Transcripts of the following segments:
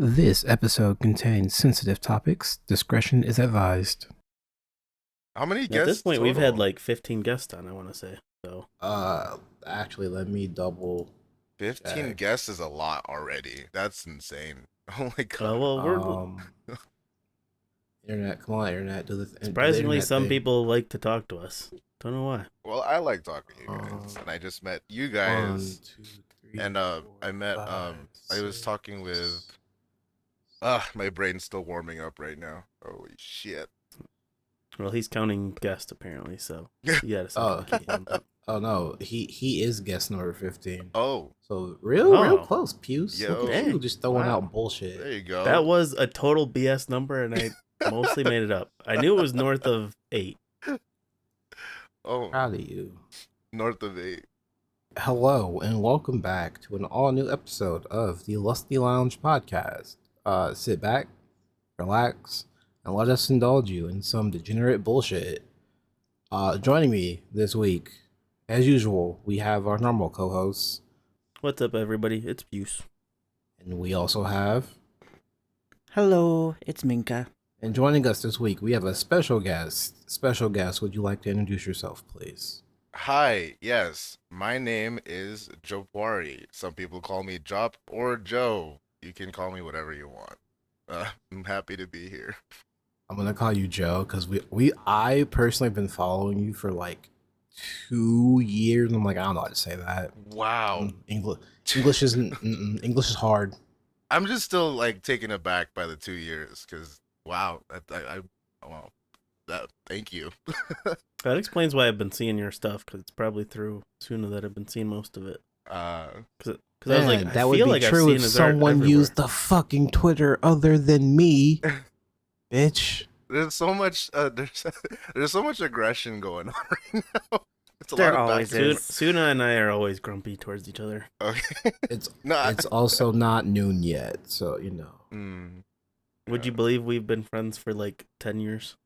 This episode contains sensitive topics. Discretion is advised. How many At guests this point, total? we've had like 15 guests on, I want to say. So Actually, let me double. 15 check. guests is a lot already. That's insane. Oh my god. well, we're Internet, come on, internet, do the surprisingly internet some thing. people like to talk to us. Don't know why. Well, I like talking to you guys, and I just met you guys, 1, 2, 3, and 4, I met 5, I was 6. talking with. My brain's still warming up right now. Holy shit. Well, he's counting guests apparently, so yeah. Oh, oh no, he is guest number 15. Oh, So real Oh. close, Puce. Yo. Look at you just throwing Wow. out bullshit. there you go. That was a total BS number, and I mostly made it up. I knew it was north of 8. Oh, Proud of you. north of 8. Hello and welcome back to an all-new episode of the Lusty Lounge podcast. Sit back, relax, and let us indulge you in some degenerate bullshit. Joining me this week, as usual, we have our normal co-hosts, What's up, everybody? It's Buse. and we also have, Hello, it's Minka. and joining us this week, we have a special guest. Special guest, would you like to introduce yourself, please? Hi, yes, my name is Jopuari. Some people call me Jop or Joe. You can call me whatever you want. I'm happy to be here. I'm gonna call you Joe because I personally have been following you for like 2 years. And I'm like, I don't know how to say that. Wow. English English is hard. I'm just still like taken aback by the 2 years because wow, wow, that thank you. That explains why I've been seeing your stuff, because it's probably through Suna that I've been seeing most of it. Because I was like, that I would feel be like I've true seen if his art someone everywhere. used the fucking Twitter other than me, bitch. There's so much there's so much aggression going on right now. It's a There lot of always back and is. forth. Suna and I are always grumpy towards each other. Okay. It's No, it's also not noon yet, so you know. Would you believe we've been friends for like 10 years?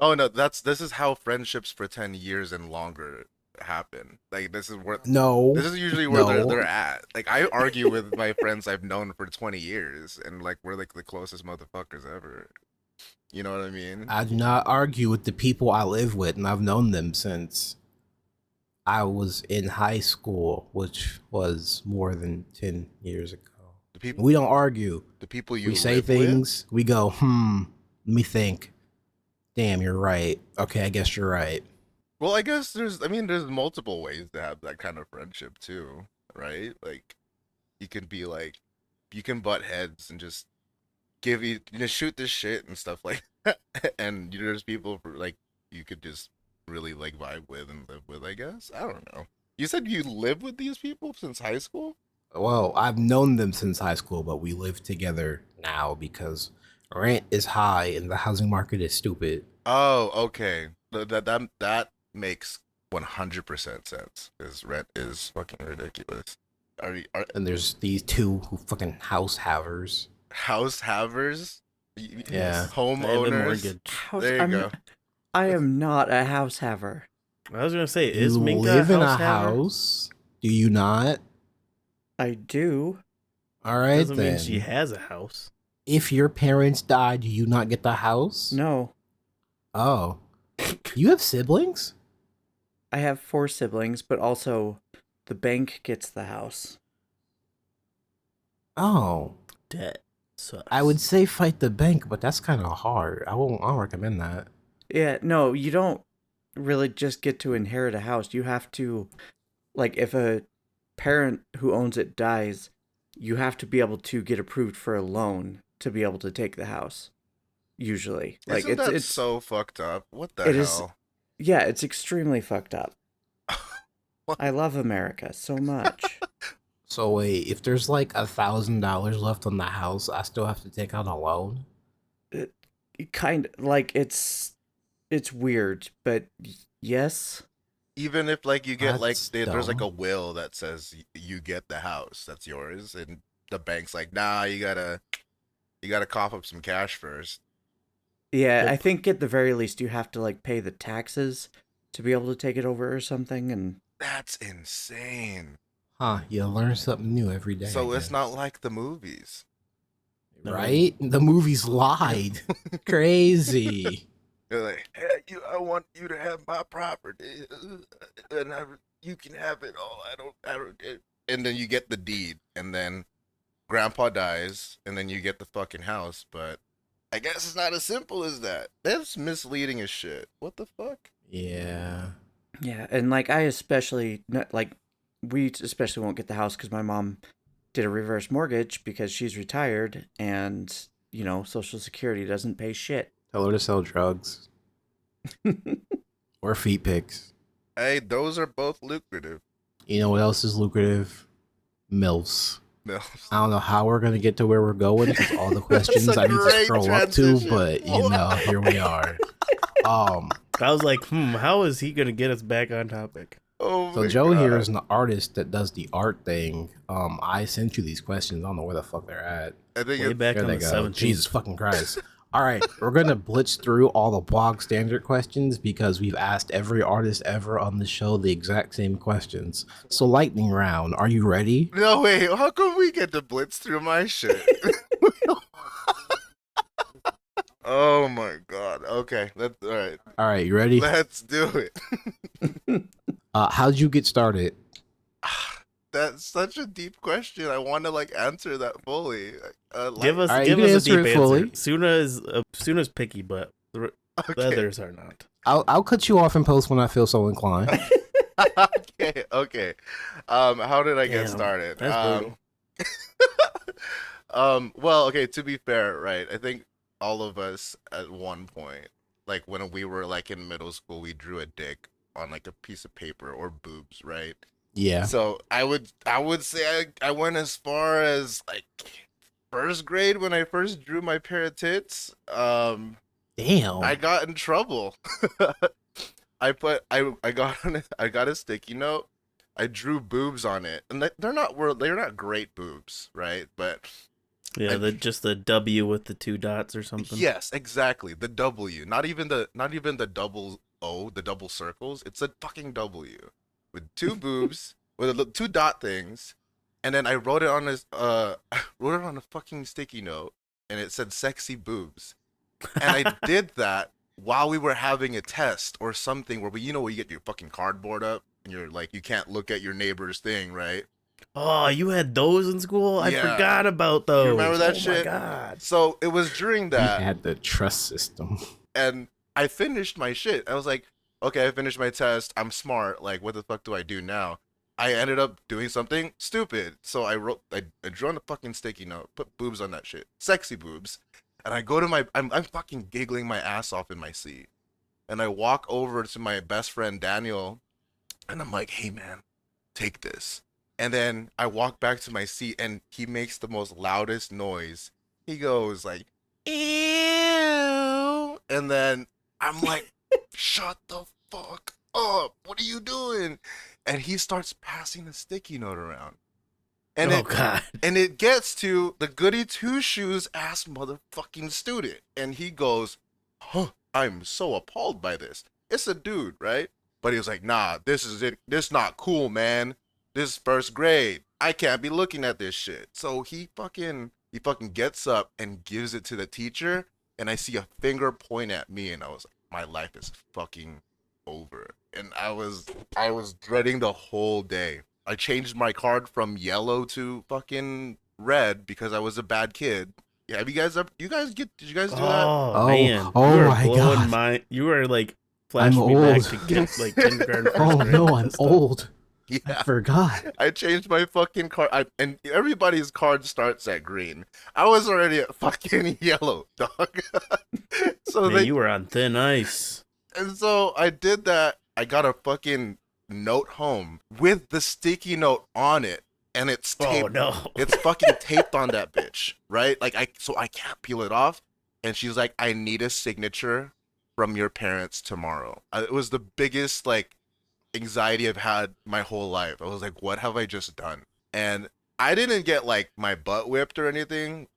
Oh no, this is how friendships for 10 years and longer happen. Like this is usually where No. they're at. Like I argue with my friends I've known for 20 years and like we're like the closest motherfuckers ever. You know what I mean? I do not argue with the people I live with, and I've known them since I was in high school, which was more than 10 years ago. We don't argue. The people you We say live things, we go, let me think. Damn, you're right. Okay, I guess you're right. Well, I guess there's multiple ways to have that kind of friendship too, right? Like you can butt heads and just shoot this shit and stuff like that. And there's people like you could just really like vibe with and live with, I guess. I don't know. You said you live with these people since high school? Well, I've known them since high school, but we live together now because rent is high and the housing market is stupid. Oh, okay. That makes 100% sense. Because rent is fucking ridiculous. Are And there's these two who fucking house havers. house havers? Yeah. Homeowners. mortgage. There you go. I am not a house haver. I was gonna say, is You Minka live in a house haver? house? Do you not? I do. All right, Doesn't then. mean she has a house. If your parents die, do you not get the house? No. Oh. You have siblings? I have 4 siblings, but also the bank gets the house. Oh. Debt sucks. I would say fight the bank, but that's kind of hard. I don't recommend that. Yeah, no, you don't really just get to inherit a house. You have to, like, if a parent who owns it dies, you have to be able to get approved for a loan to be able to take the house. Usually, like Isn't that it's so fucked up? What the it is- hell? yeah, it's extremely fucked up. What? I love America so much. So wait, if there's like $1,000 left on the house, I still have to take out a loan? It kind of like it's weird, but yes. Even if like you get like That's there's like a dumb. will that says you get the house, that's yours, and the bank's like, nah, you gotta cough up some cash first. Yeah, Yep. I think at the very least you have to like pay the taxes to be able to take it over or something, and That's insane. Huh, you learn something new every day. So I it's not guess. like the movies. No. Right? The movies lied. Crazy. They're like, hey, I want you to have my property, and you can have it all. I don't. And then you get the deed, and then Grandpa dies, and then you get the fucking house. But I guess it's not as simple as that. That's misleading as shit. What the fuck? Yeah. Yeah, and like we especially won't get the house because my mom did a reverse mortgage because she's retired and Social Security doesn't pay shit. Tell her to sell drugs. Or feet pics. Hey, those are both lucrative. You know what else is lucrative? MILFs. No. I don't know how we're going to get to where we're going because all the questions I need to scroll transition. up to, but here we are. I was like, how is he gonna get us back on topic? Oh so Joe here is an artist that does the art thing. I sent you these questions. I don't know where the fuck they're at. I think Way back There on they the go. 17th. Jesus fucking Christ. All right, we're gonna blitz through all the blog standard questions because we've asked every artist ever on the show the exact same questions. So lightning round, are you ready? No, wait, how come we get to blitz through my shit? Oh my god. Okay, that's all right. All right, you ready? Let's do it. How'd you get started? That's such a deep question. I want to answer that fully. Give us All right, give you can us a answer deep it fully. answer. Suna's picky, but the Okay. others are not. I'll cut you off in post when I feel so inclined. Okay. How did I get Damn, started? that's Well, okay, to be fair, right? I think all of us at one point, when we were in middle school, we drew a dick on a piece of paper or boobs, right? Yeah. So I would say I went as far as first grade when I first drew my pair of tits. Damn. I got in trouble. I got a sticky note. I drew boobs on it, and they're not great boobs, right? But Yeah, just the W with the 2 dots or something. yes, exactly, the W. Not even the double O, the double circles. It's a fucking W with 2 boobs with the 2 dot things, and then I wrote it on a fucking sticky note, and it said "sexy boobs," and I did that while we were having a test or something where where you get your fucking cardboard up and you're you can't look at your neighbor's thing, right? Oh, you had those in school? I Yeah. forgot about those. You remember that Oh shit? my god. So it was during We that, had the trust system. and I finished my shit. I was like, okay, I finished my test. I'm smart. What the fuck do I do now? I ended up doing something stupid. So I drew on a fucking sticky note, put boobs on that shit, sexy boobs, and I go to I'm fucking giggling my ass off in my seat, and I walk over to my best friend Daniel, and I'm like, hey man, take this. And then I walk back to my seat, and he makes the most loudest noise. He goes ew, and then I'm like, shut the fuck up. What are you doing? And he starts passing the sticky note around. And God. And it gets to the goody two shoes ass motherfucking student. And he goes, huh, I'm so appalled by this. It's a dude, right? But he was like, nah, this is it. This not cool, man. This is first grade. I can't be looking at this shit. So he fucking gets up and gives it to the teacher. And I see a finger point at me. And I was like, my life is fucking over. And I was dreading the whole day. I changed my card from yellow to fucking red because I was a bad kid. Yeah, have you guys did you guys do that? Oh, man. oh You are my blowing God. You are flashing I'm me back old. to kindergarten. First Oh grade no, and I'm stuff. old. I Yeah. forgot. I changed my fucking card. And everybody's card starts at green. I was already at fucking yellow, dog. So Man, you were on thin ice. and so I did that. I got a fucking note home with the sticky note on it, and it's taped. Oh no. It's fucking taped on that bitch, right? So I can't peel it off. And she's like, I need a signature from your parents tomorrow. It was the biggest anxiety I've had my whole life. I was like, what have I just done? And I didn't get my butt whipped or anything.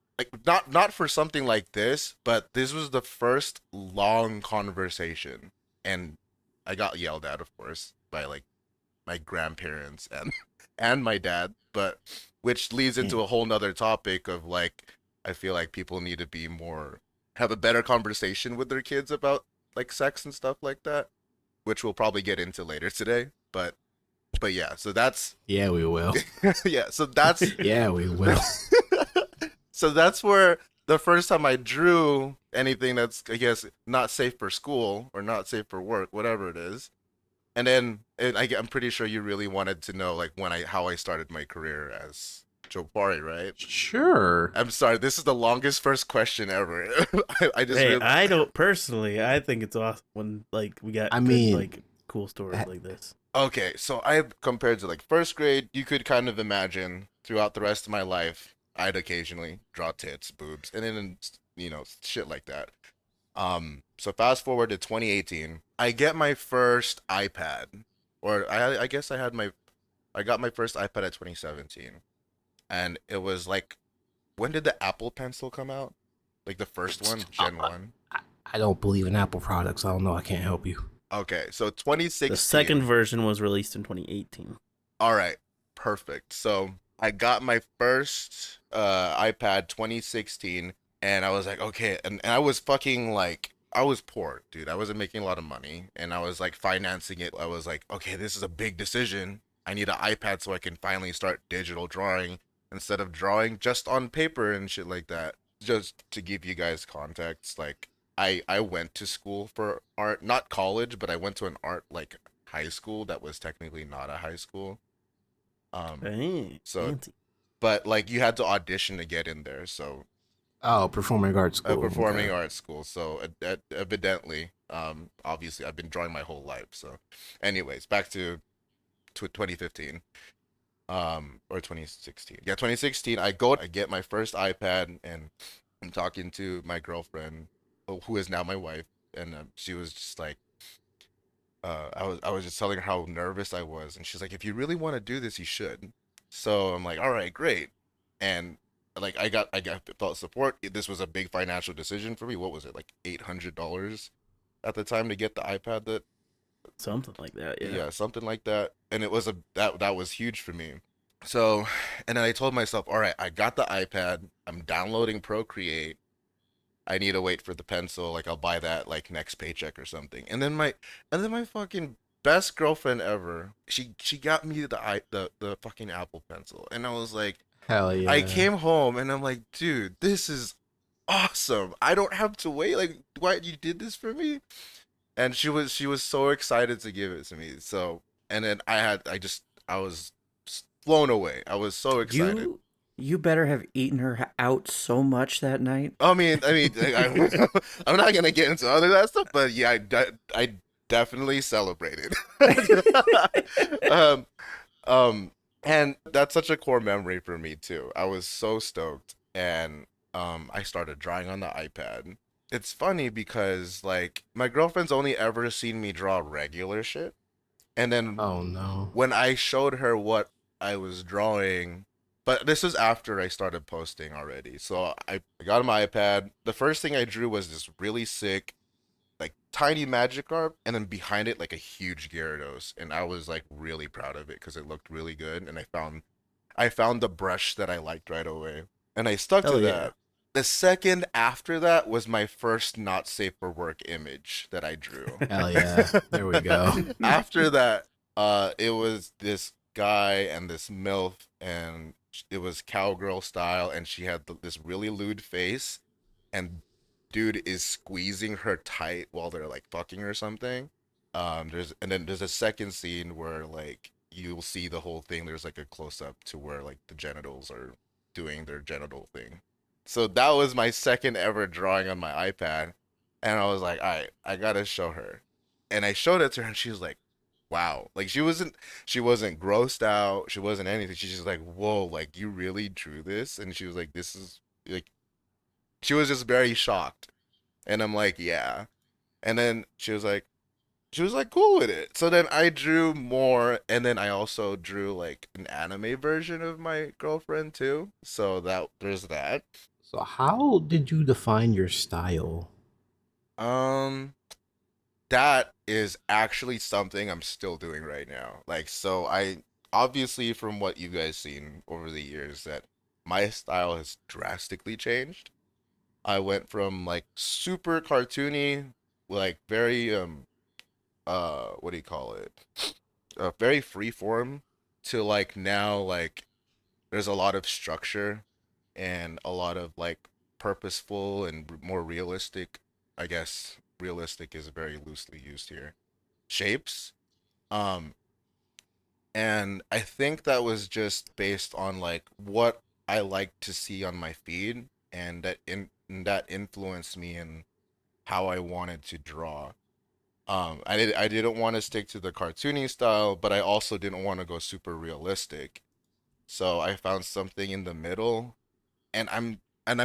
Not for something like this, but this was the first long conversation, and I got yelled at, of course, by my grandparents and my dad, but which leads into a whole nother topic of I feel like people need to be more, have a better conversation with their kids about like sex and stuff like that, which we'll probably get into later today. But yeah, so that's Yeah, we will. yeah, so that's Yeah, we will. so that's where the first time I drew anything that's, I guess, not safe for school or not safe for work, whatever it is. And then I'm pretty sure you really wanted to know like how I started my career as Jopuari, right? Sure. I'm sorry, this is the longest first question ever. I just Hey, really... I don't personally. I think it's awesome when like we got like cool stories like this. Okay, so I, compared to like first grade, you could kind of imagine throughout the rest of my life, I'd occasionally draw tits, boobs, and then shit like that. So fast forward to 2018, I get my first iPad, or I guess I got my first iPad at 2017, and it was like, when did the Apple Pencil come out? Like the first one, Gen 1? I don't believe in Apple products. I don't know. I can't help you. Okay, so 2016. The second version was released in 2018. All right, perfect. So I got my first iPad 2016, and I was like, okay, and I was fucking like, I was poor, dude. I wasn't making a lot of money, and I was like financing it. I was like, okay, this is a big decision. I need an iPad so I can finally start digital drawing instead of drawing just on paper and shit like that. Just to give you guys context, like I went to school for art, not college, but I went to an art like high school that was technically not a high school. Hey, So, fancy. but like you had to audition to get in there. So Oh, performing arts a school. performing Okay. arts school. So evidently, obviously I've been drawing my whole life. So, anyways, back to 2015, or 2016. Yeah, 2016. I get my first iPad, and I'm talking to my girlfriend, who is now my wife, and she was just like, I was just telling her how nervous I was, and she's like, if you really want to do this, you should. So I'm like, all right, great. And like I got felt support. This was a big financial decision for me. What was it, like $800 at the time to get the iPad? That, Something like that, yeah. yeah, something like that. And it was that was huge for me. So, and then I told myself, all right, I got the iPad. I'm downloading Procreate. I need to wait for the pencil. Like I'll buy that like next paycheck or something. And then my fucking best girlfriend ever, she got me the fucking Apple Pencil, and I was like, Hell I yeah. came home and I'm like, dude, this is awesome. I don't have to wait. Like, why you did this for me? And she was so excited to give it to me. So, and then I was blown away. I was so excited. You better have eaten her out so much that night. I'm not gonna get into other that stuff, but yeah, I definitely celebrated. um, and that's such a core memory for me too. I was so stoked, and I started drawing on the iPad. It's funny because like my girlfriend's only ever seen me draw regular shit, and then Oh no. when I showed her what I was drawing, but this was after I started posting already. So I got on my iPad. The first thing I drew was this really sick, like tiny Magikarp, and then behind it like a huge Gyarados, and I was like really proud of it because it looked really good. And I found the brush that I liked right away, and I stuck to Hell yeah. that. The second after that was my first not safe for work image that I drew. Hell yeah. There we go. After that, it was this guy and this MILF, and it was cowgirl style, and she had this really lewd face, and dude is squeezing her tight while they're like fucking or something. There's a second scene where like you'll see the whole thing. There's like a close up to where like the genitals are doing their genital thing. So that was my second ever drawing on my iPad, and I was like, all right, I gotta show her. And I showed it to her, and she was like, wow. Like she wasn't grossed out, she wasn't anything. She's just like, whoa, like you really drew this? And she was like, this is like, she was just very shocked. And I'm like, yeah. And then she was like cool with it. So then I drew more, and then I also drew like an anime version of my girlfriend too. So that there's that. So how did you define your style? Um that is actually something I'm still doing right now. Like, so I obviously, from what you guys seen over the years, that my style has drastically changed. I went from like super cartoony, like very what do you call it? Very free form to like now like there's a lot of structure and a lot of like purposeful and more realistic, I guess realistic is very loosely used here, shapes. Um and I think that was just based on like what I like to see on my feed, and that influenced me in how I wanted to draw. I didn't want to stick to the cartoony style, but I also didn't want to go super realistic. So I found something in the middle, and I'm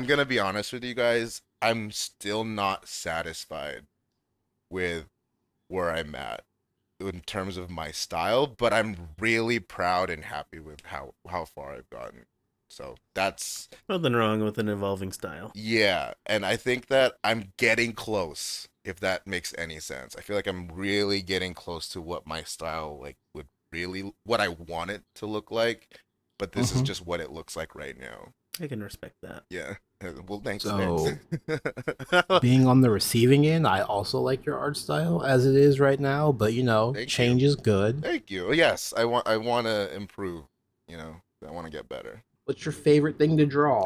gonna be honest with you guys, I'm still not satisfied with where I'm at in terms of my style, but I'm really proud and happy with how far I've gotten. So that's Nothing wrong with an evolving style. yeah, and I think that I'm getting close, if that makes any sense. I feel like I'm really getting close to what my style like would really what I want it to look like, but this is Mhm. just what it looks like right now. I can respect that. Yeah. Well, thanks. So, Thanks. being on the receiving end, I also like your art style as it is right now, but Thank you. change is good. Thank you. Yes, I want to improve, you know. I want to get better. What's your favorite thing to draw?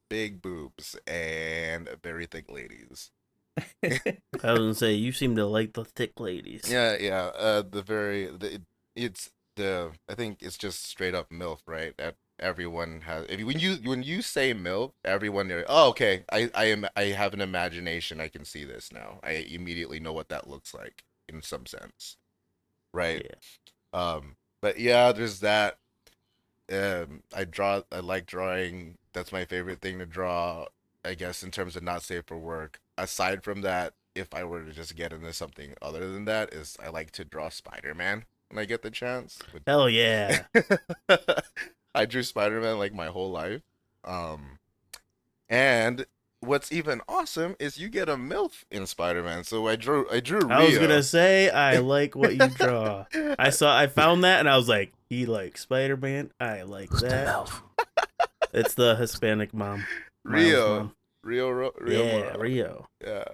Big boobs and very thick ladies. I was gonna say you seem to like the thick ladies. Yeah, yeah. It's the I think it's just straight up MILF, right? That everyone has. If you, when you say MILF, everyone oh okay. I have an imagination. I can see this now. I immediately know what that looks like in some sense, right? Yeah. But yeah, there's that. I like drawing. That's my favorite thing to draw, I guess, in terms of not safe for work. Aside from that, if I were to just get into something other than that, is I like to draw Spider-Man when I get the chance. Hell yeah. I drew Spider-Man like my whole life. Um, and what's even awesome is you get a MILF in Spider-Man. So I drew Rio. I was gonna say I like what you draw. I found that and I was like, he likes Spider-Man. I like Who's the that. elf? It's the Hispanic mom. Miles' Rio. mom. Rio. Yeah, Rio. Yeah.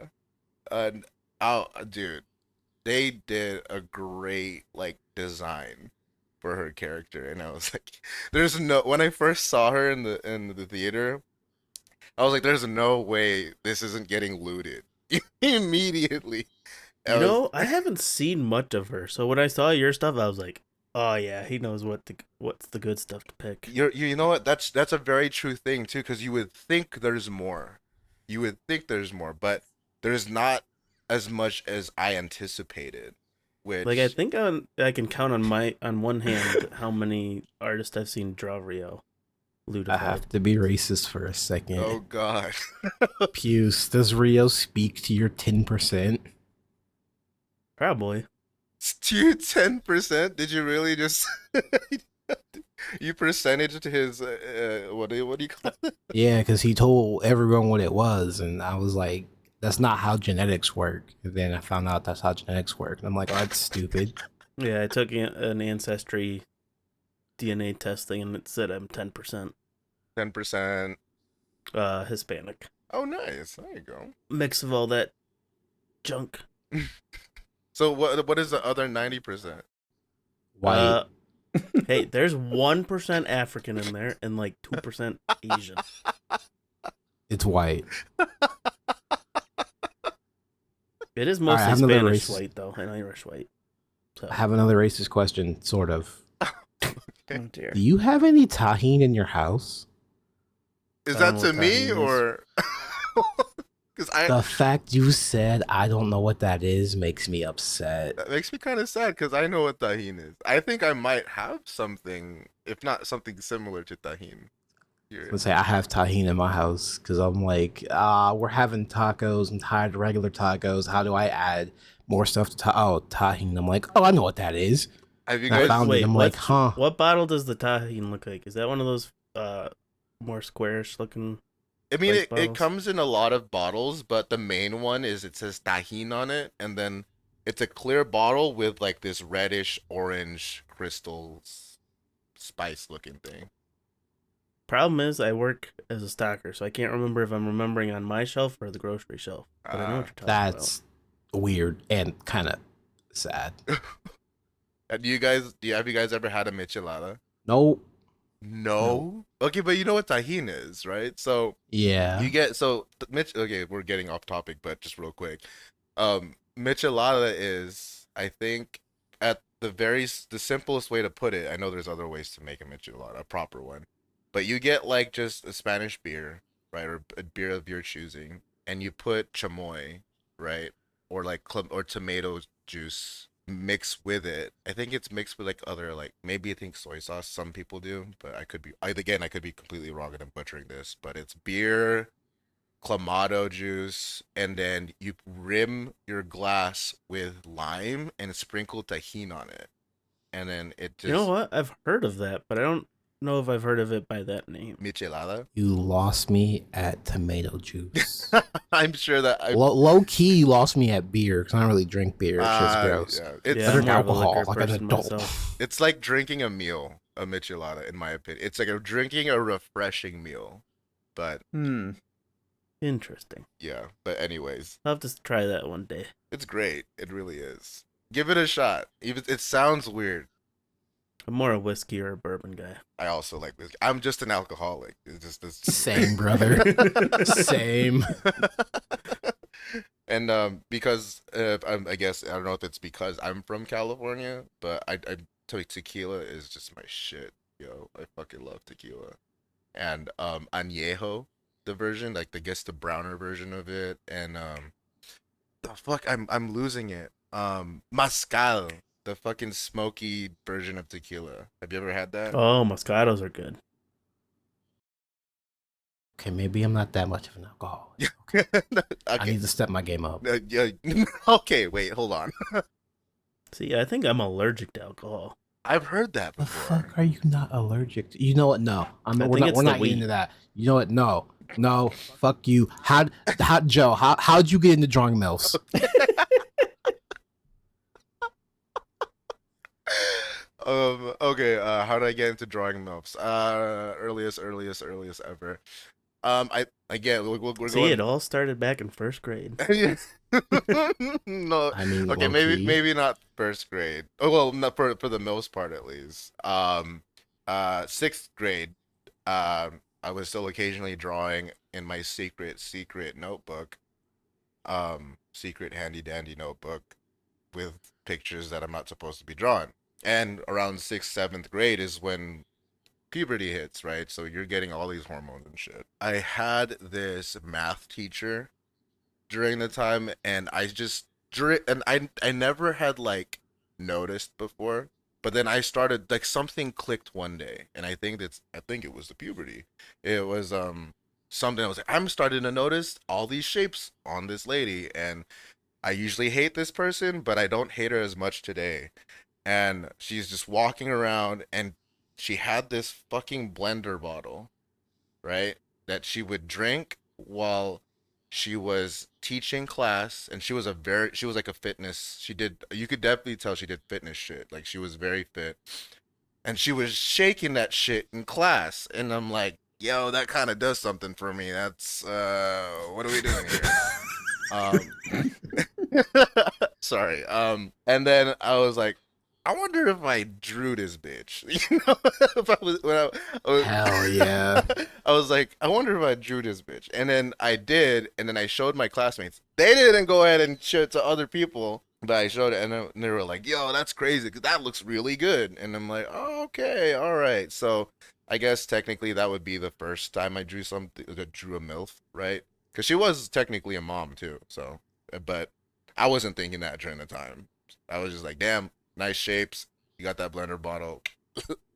And oh, dude, they did a great like design for her character, and I was like, "There's no." When I first saw her in the theater, I was like, "There's no way this isn't getting looted." Immediately. You know, I haven't seen much of her, so when I saw your stuff, I was like, "Oh yeah, he knows what's the good stuff to pick." You know what? That's a very true thing too, because you would think there's more. You would think there's more, but there's not as much as I anticipated. Like I Which think I can count on one hand how many artists I've seen draw Rio. I Ludified. have to be racist for a second. oh god. Puce, does Rio speak to your 10%? Probably. To you 10%? Did you really just you percentage to his what do you call it? Yeah, because he told everyone what it was, and I was like, that's not how genetics work. And then I found out that's how genetics work. And I'm like, oh, that's stupid. Yeah, I took an ancestry DNA testing and it said I'm 10% 10%. Hispanic. Oh nice. There you go. Mix of all that junk. So what is the other 90%? White. Hey, there's 1% African in there and like 2% Asian. It's white. It is I mostly have another Spanish race. white though, and Irish white. So I have another racist question, sort of. Oh dear. Do you have any tahine in your house? Is I that don't to know what me that or cuz The fact you said I don't know what that is makes me upset. that makes me kind of sad because I know what tahine is. I think I might have something, if not something similar to tahine. Here. Let's say I have tahine in my house because I'm like, we're having tacos. I'm tired of regular tacos. How do I add more stuff to tahine? I'm like, oh, I know what that is. Have you And I guys? found it. I'm like, huh. What bottle does the tahine look like? Is that one of those more squarish looking? I mean, Ice it bottles? comes in a lot of bottles, but the main one is it says tahine on it, and then it's a clear bottle with like this reddish orange crystals spice looking thing. Problem is, I work as a stocker, so I can't remember if I'm remembering on my shelf or the grocery shelf. But I know what you're talking That's weird and kind of sad. Have you guys ever had a michelada? Nope. No. Okay, but you know what tajin is, right? So Yeah. you get okay, we're getting off topic, but just real quick. Michelada is, I think, at the simplest way to put it. I know there's other ways to make a michelada, a proper one, but you get like just a Spanish beer, right, or a beer of your choosing, and you put chamoy, right, or like or tomato juice mix with it. I think it's mixed with like other like maybe I think soy sauce. Some people do, but I could be completely wrong and I'm butchering this. But it's beer, clamato juice, and then you rim your glass with lime and sprinkle tajin on it, and then it just You know what? I've heard of that, but I don't know if I've heard of it by that name. michelada. You lost me at tomato juice. I'm sure that Low key, you lost me at beer because I don't really drink beer. It's just gross. Yeah, Yeah, Better I'm than more of a alcohol, liquor like an person adult. myself. it's like drinking a meal, a michelada, in my opinion. It's like drinking a refreshing meal, but Interesting. yeah. But anyways, I'll have to try that one day. it's great. It really is. Give it a shot. Even it sounds weird. I'm more a whiskey or a bourbon guy. I also like whiskey. I'm just an alcoholic. It's just this. Same, brother. Same. And because I guess I don't know if it's because I'm from California, but I tequila is just my shit, yo. I fucking love tequila. And añejo, the version, like the browner version of it, and the fuck I'm losing it. Mezcal, the fucking smoky version of tequila. Have you ever had that? Oh, Moscatos are good. Okay, maybe I'm not that much of an alcoholic. I Okay. need to step my game up. Yeah. Okay, wait, hold on. See, I think I'm allergic to alcohol. I've heard that The before. fuck are you not allergic to? You know what? No, I we're think not. it's We're the not getting weed. into that. You know what? No. Fuck you. Joe? How'd you get into drawing milfs? Okay, how did I get into drawing MILFs? Earliest ever. I again we're See, going. it all started back in first grade. No, I mean, okay, low-key. maybe not first grade. Oh well, not for the most part at least. Sixth grade. I was still occasionally drawing in my secret notebook. Secret handy dandy notebook with pictures that I'm not supposed to be drawing. And around sixth, seventh grade is when puberty hits, right? So you're getting all these hormones and shit. I had this math teacher during the time, and I never had like noticed before, but then I started like something clicked one day, and I think it was the puberty. It was something I was like, I'm starting to notice all these shapes on this lady, and I usually hate this person, but I don't hate her as much today. And she's just walking around, and she had this fucking blender bottle, right? That she would drink while she was teaching class, and she was like a fitness. You could definitely tell she did fitness shit. Like she was very fit, and she was shaking that shit in class, and I'm like, yo, that kind of does something for me. That's what are we doing here? Sorry. And then I was like, I wonder if I drew this bitch. You know, if I was Hell yeah. I was like, I wonder if I drew this bitch. And then I did, and then I showed my classmates. They didn't go ahead and show it to other people, but I showed it, and they were like, yo, that's crazy, 'cause that looks really good. And I'm like, oh, okay, all right. So I guess technically that would be the first time I drew drew a MILF, right? Because she was technically a mom too. So, but I wasn't thinking that during the time. I was just like, damn, nice shapes. You got that blender bottle.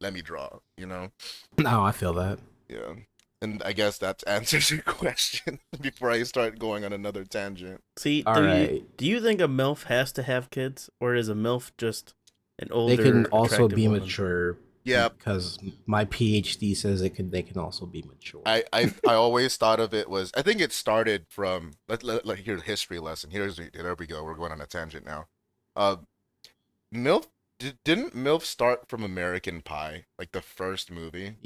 Let me draw, you know? No, I feel that. Yeah. And I guess that answers your question before I start going on another tangent. See, All right. do you think a MILF has to have kids, or is a MILF just an older? They can also attractive be woman? mature. Yeah. Because my PhD says they can also be mature. I always thought of it was, I think it started from, here's a history lesson. There we go. We're going on a tangent now. MILF Didn't MILF start from American Pie, like the first movie?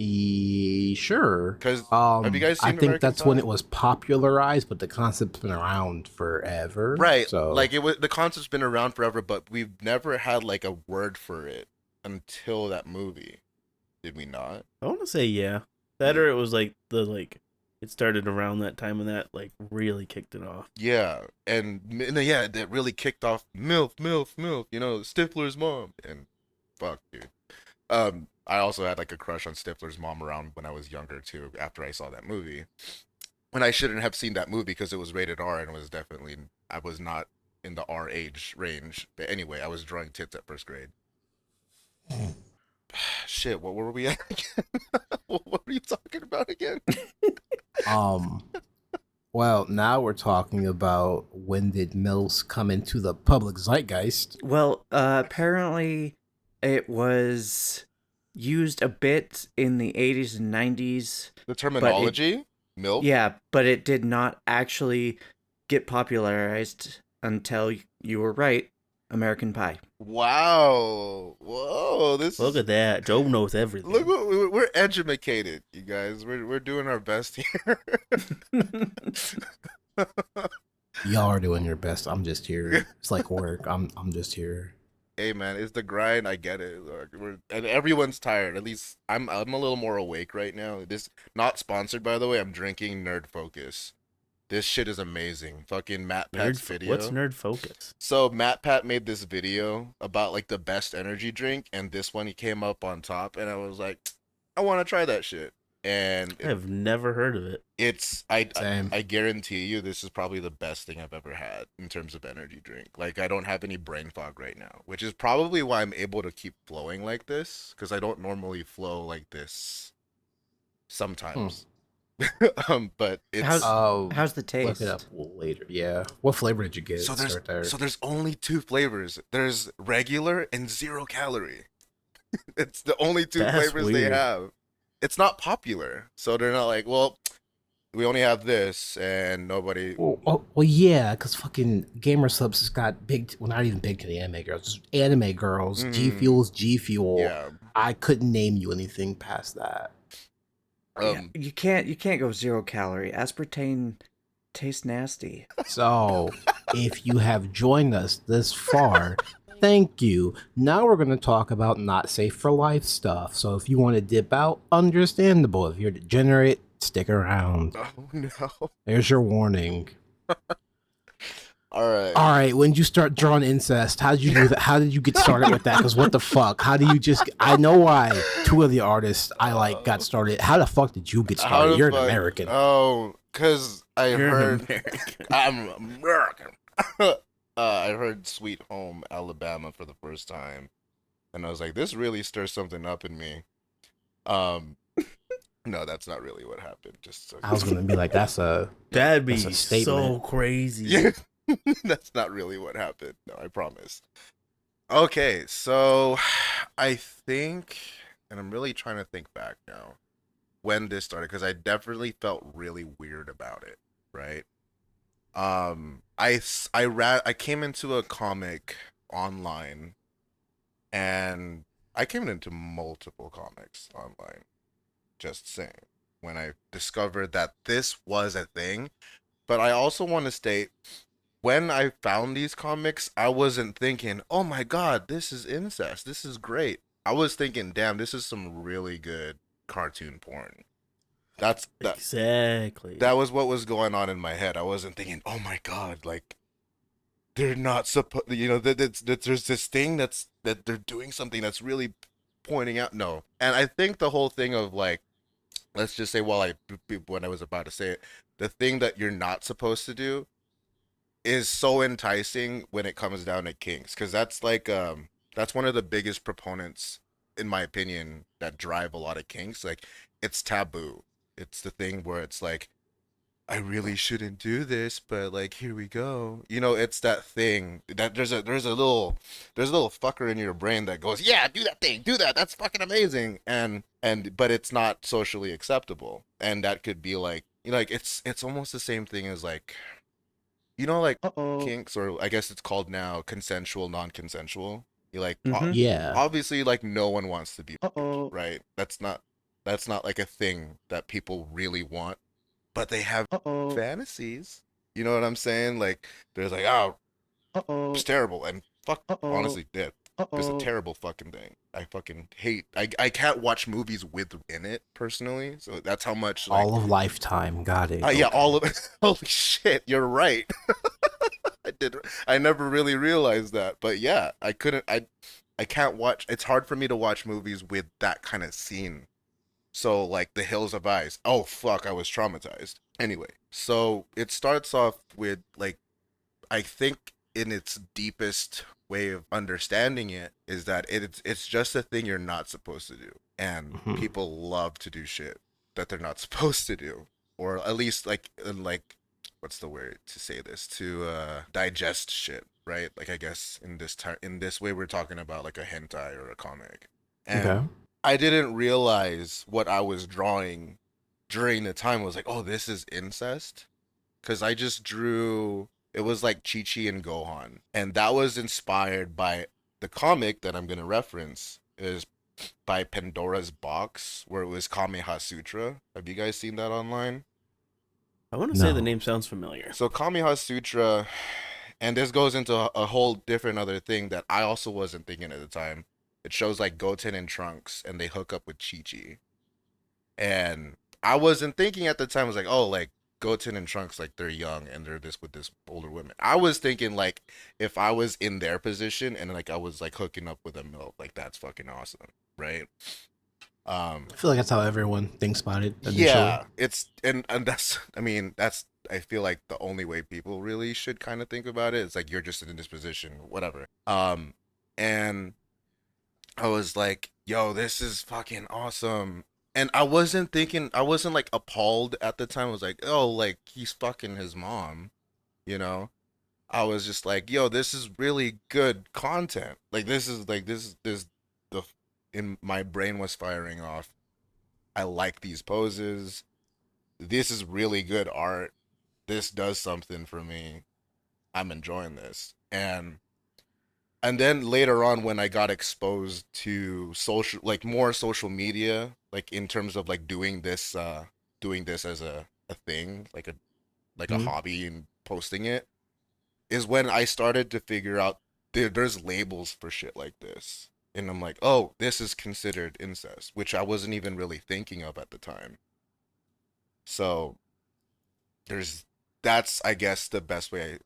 Sure. Because have you guys I seen think American that's when Pie? it was popularized, but the concept's been around forever. Right, So like it was the concept's been around forever, but we've never had like a word for it until that movie. Did we not? I want to say yeah. That or it was like it started around that time and that like really kicked it off. Yeah, and yeah, that really kicked off MILF, MILF, MILF. You know, Stifler's mom, and fuck, dude. I also had like a crush on Stifler's mom around when I was younger too. After I saw that movie, when I shouldn't have seen that movie because it was rated R and was definitely I was not in the R age range. But anyway, I was drawing tits at first grade. Shit, what were we at again? What were you talking about again? um well, now we're talking about when did mills come into the public zeitgeist. Well, apparently it was used a bit in the 80s and 90s. The terminology, MILF. Yeah, but it did not actually get popularized until you were right, American Pie. Wow. Whoa. This Look is, at that. Joe knows everything. look what we're educated, you guys. We're doing our best here. Y'all are doing your best. I'm just here. It's like work. I'm just here. Hey man, it's the grind. I get it. Look, and everyone's tired. At least I'm a little more awake right now. This not sponsored by the way. I'm drinking Nerd Focus. This shit is amazing. Fucking Matt Pat's video. What's Nerd Focus? So Matt Pat made this video about like the best energy drink, and this one he came up on top, and I was like, I want to try that shit. And I have never heard of it. it's Same. I guarantee you this is probably the best thing I've ever had in terms of energy drink. Like I don't have any brain fog right now, which is probably why I'm able to keep flowing like this because I don't normally flow like this sometimes. But it's How's the Look taste? it up later. Yeah. What flavor did you get? so Start there. there's only two flavors. There's regular and 0 calorie. It's the only two That's flavors they weird. have. It's not popular, so they're not like, well, we only have this, and nobody. Well, yeah, because fucking Gamer Subs has got big, well, not even big to the anime girls, just anime girls, G Mhm. Fuel's G Fuel. Yeah. I couldn't name you anything past that. Yeah, you can't go 0 calorie. Aspartame tastes nasty. So, if you have joined us this far, thank you. Now we're going to talk about not safe for life stuff. So, if you want to dip out, understandable. If you're degenerate, stick around. Oh no! There's your warning. All right. All right, when did you start drawing incest? How did you do that? How did you get started with that? Because what the fuck? How do you just? I know why two of the artists I like got started. How the fuck did you get How started? the You're an fuck- American. Oh, because I You're heard an American. I'm American. I heard "Sweet Home Alabama" for the first time, and I was like, "This really stirs something up in me." No, that's not really what happened. Just so I was gonna be like, that's a That'd be That's a so statement. crazy. yeah, that's not really what happened. No, I promise. Okay, so I think, and I'm really trying to think back now when this started because I definitely felt really weird about it. Right. I came into a comic online, and I came into multiple comics online. Just saying, when I discovered that this was a thing, but I also want to state when I found these comics, I wasn't thinking, "Oh my god, this is incest. This is great." I was thinking, "Damn, this is some really good cartoon porn." That Exactly. that was what was going on in my head. I wasn't thinking, "Oh my god, like they're not supposed, that there's this thing that they're doing something that's really pointing out." No, and I think the whole thing of like, let's just say, when I was about to say it, the thing that you're not supposed to do is so enticing when it comes down to kinks, because that's like that's one of the biggest proponents, in my opinion, that drive a lot of kinks. Like it's taboo. It's the thing where it's like, I really shouldn't do this, but like here we go. It's that thing that there's a little fucker in your brain that goes, yeah, do that thing, do that. That's fucking amazing. And but it's not socially acceptable. And that could be like, it's almost the same thing as like, like Uh-oh. kinks, or I guess it's called now consensual, non-consensual. You like Mhm. Yeah. obviously like no one wants to be Uh-oh. right. That's not like a thing that people really want, but they have Uh-oh. fantasies. You know what I'm saying? Like there's like, oh, Uh-oh. it's terrible, and fuck, Uh-oh. honestly, death is a Uh-oh. terrible fucking thing. I fucking hate. I can't watch movies with in it personally. So that's how much like. All of Lifetime. Got it. Yeah, Okay. all of it. Holy shit, you're right. I did. I never really realized that, but yeah, I couldn't. I can't watch. It's hard for me to watch movies with that kind of scene. So like The Hills of Ice. Oh fuck, I was traumatized. Anyway, so it starts off with like I think in its deepest way of understanding it is that it's just a thing you're not supposed to do, and Mhm. people love to do shit that they're not supposed to do, or at least like what's the word to say this to digest shit, right? Like I guess in this way we're talking about like a hentai or a comic, Okay. and I didn't realize what I was drawing during the time was like, oh, this is incest, because I just drew. It was like Chi Chi and Gohan, and that was inspired by the comic that I'm gonna reference is by Pandora's Box, where it was Kameha Sutra. Have you guys seen that online? I want to say the No. name sounds familiar. So Kameha Sutra, and this goes into a whole different other thing that I also wasn't thinking at the time. It shows like Goten and Trunks, and they hook up with Chi Chi. And I wasn't thinking at the time, I was like, oh, like Goten and Trunks, like they're young and they're this with this older women. I was thinking like if I was in their position and like I was like hooking up with a MILF, like that's fucking awesome, right? I feel like that's how everyone thinks about it initially. Yeah, it's and that's I mean that's I feel like the only way people really should kind of think about it. It's like you're just in this position, whatever. And I was like, yo, this is fucking awesome. And I wasn't thinking, I wasn't like appalled at the time. I was like, oh, like he's fucking his mom, you know? I was just like, yo, this is really good content. Like this the in my brain was firing off. I like these poses. This is really good art. This does something for me. I'm enjoying this. And then later on when I got exposed to social like more social media, like in terms of like doing this as a thing, like a Mhm. hobby and posting it, is when I started to figure out there's labels for shit like this. And I'm like, oh, this is considered incest, which I wasn't even really thinking of at the time. So there's that's I guess the best way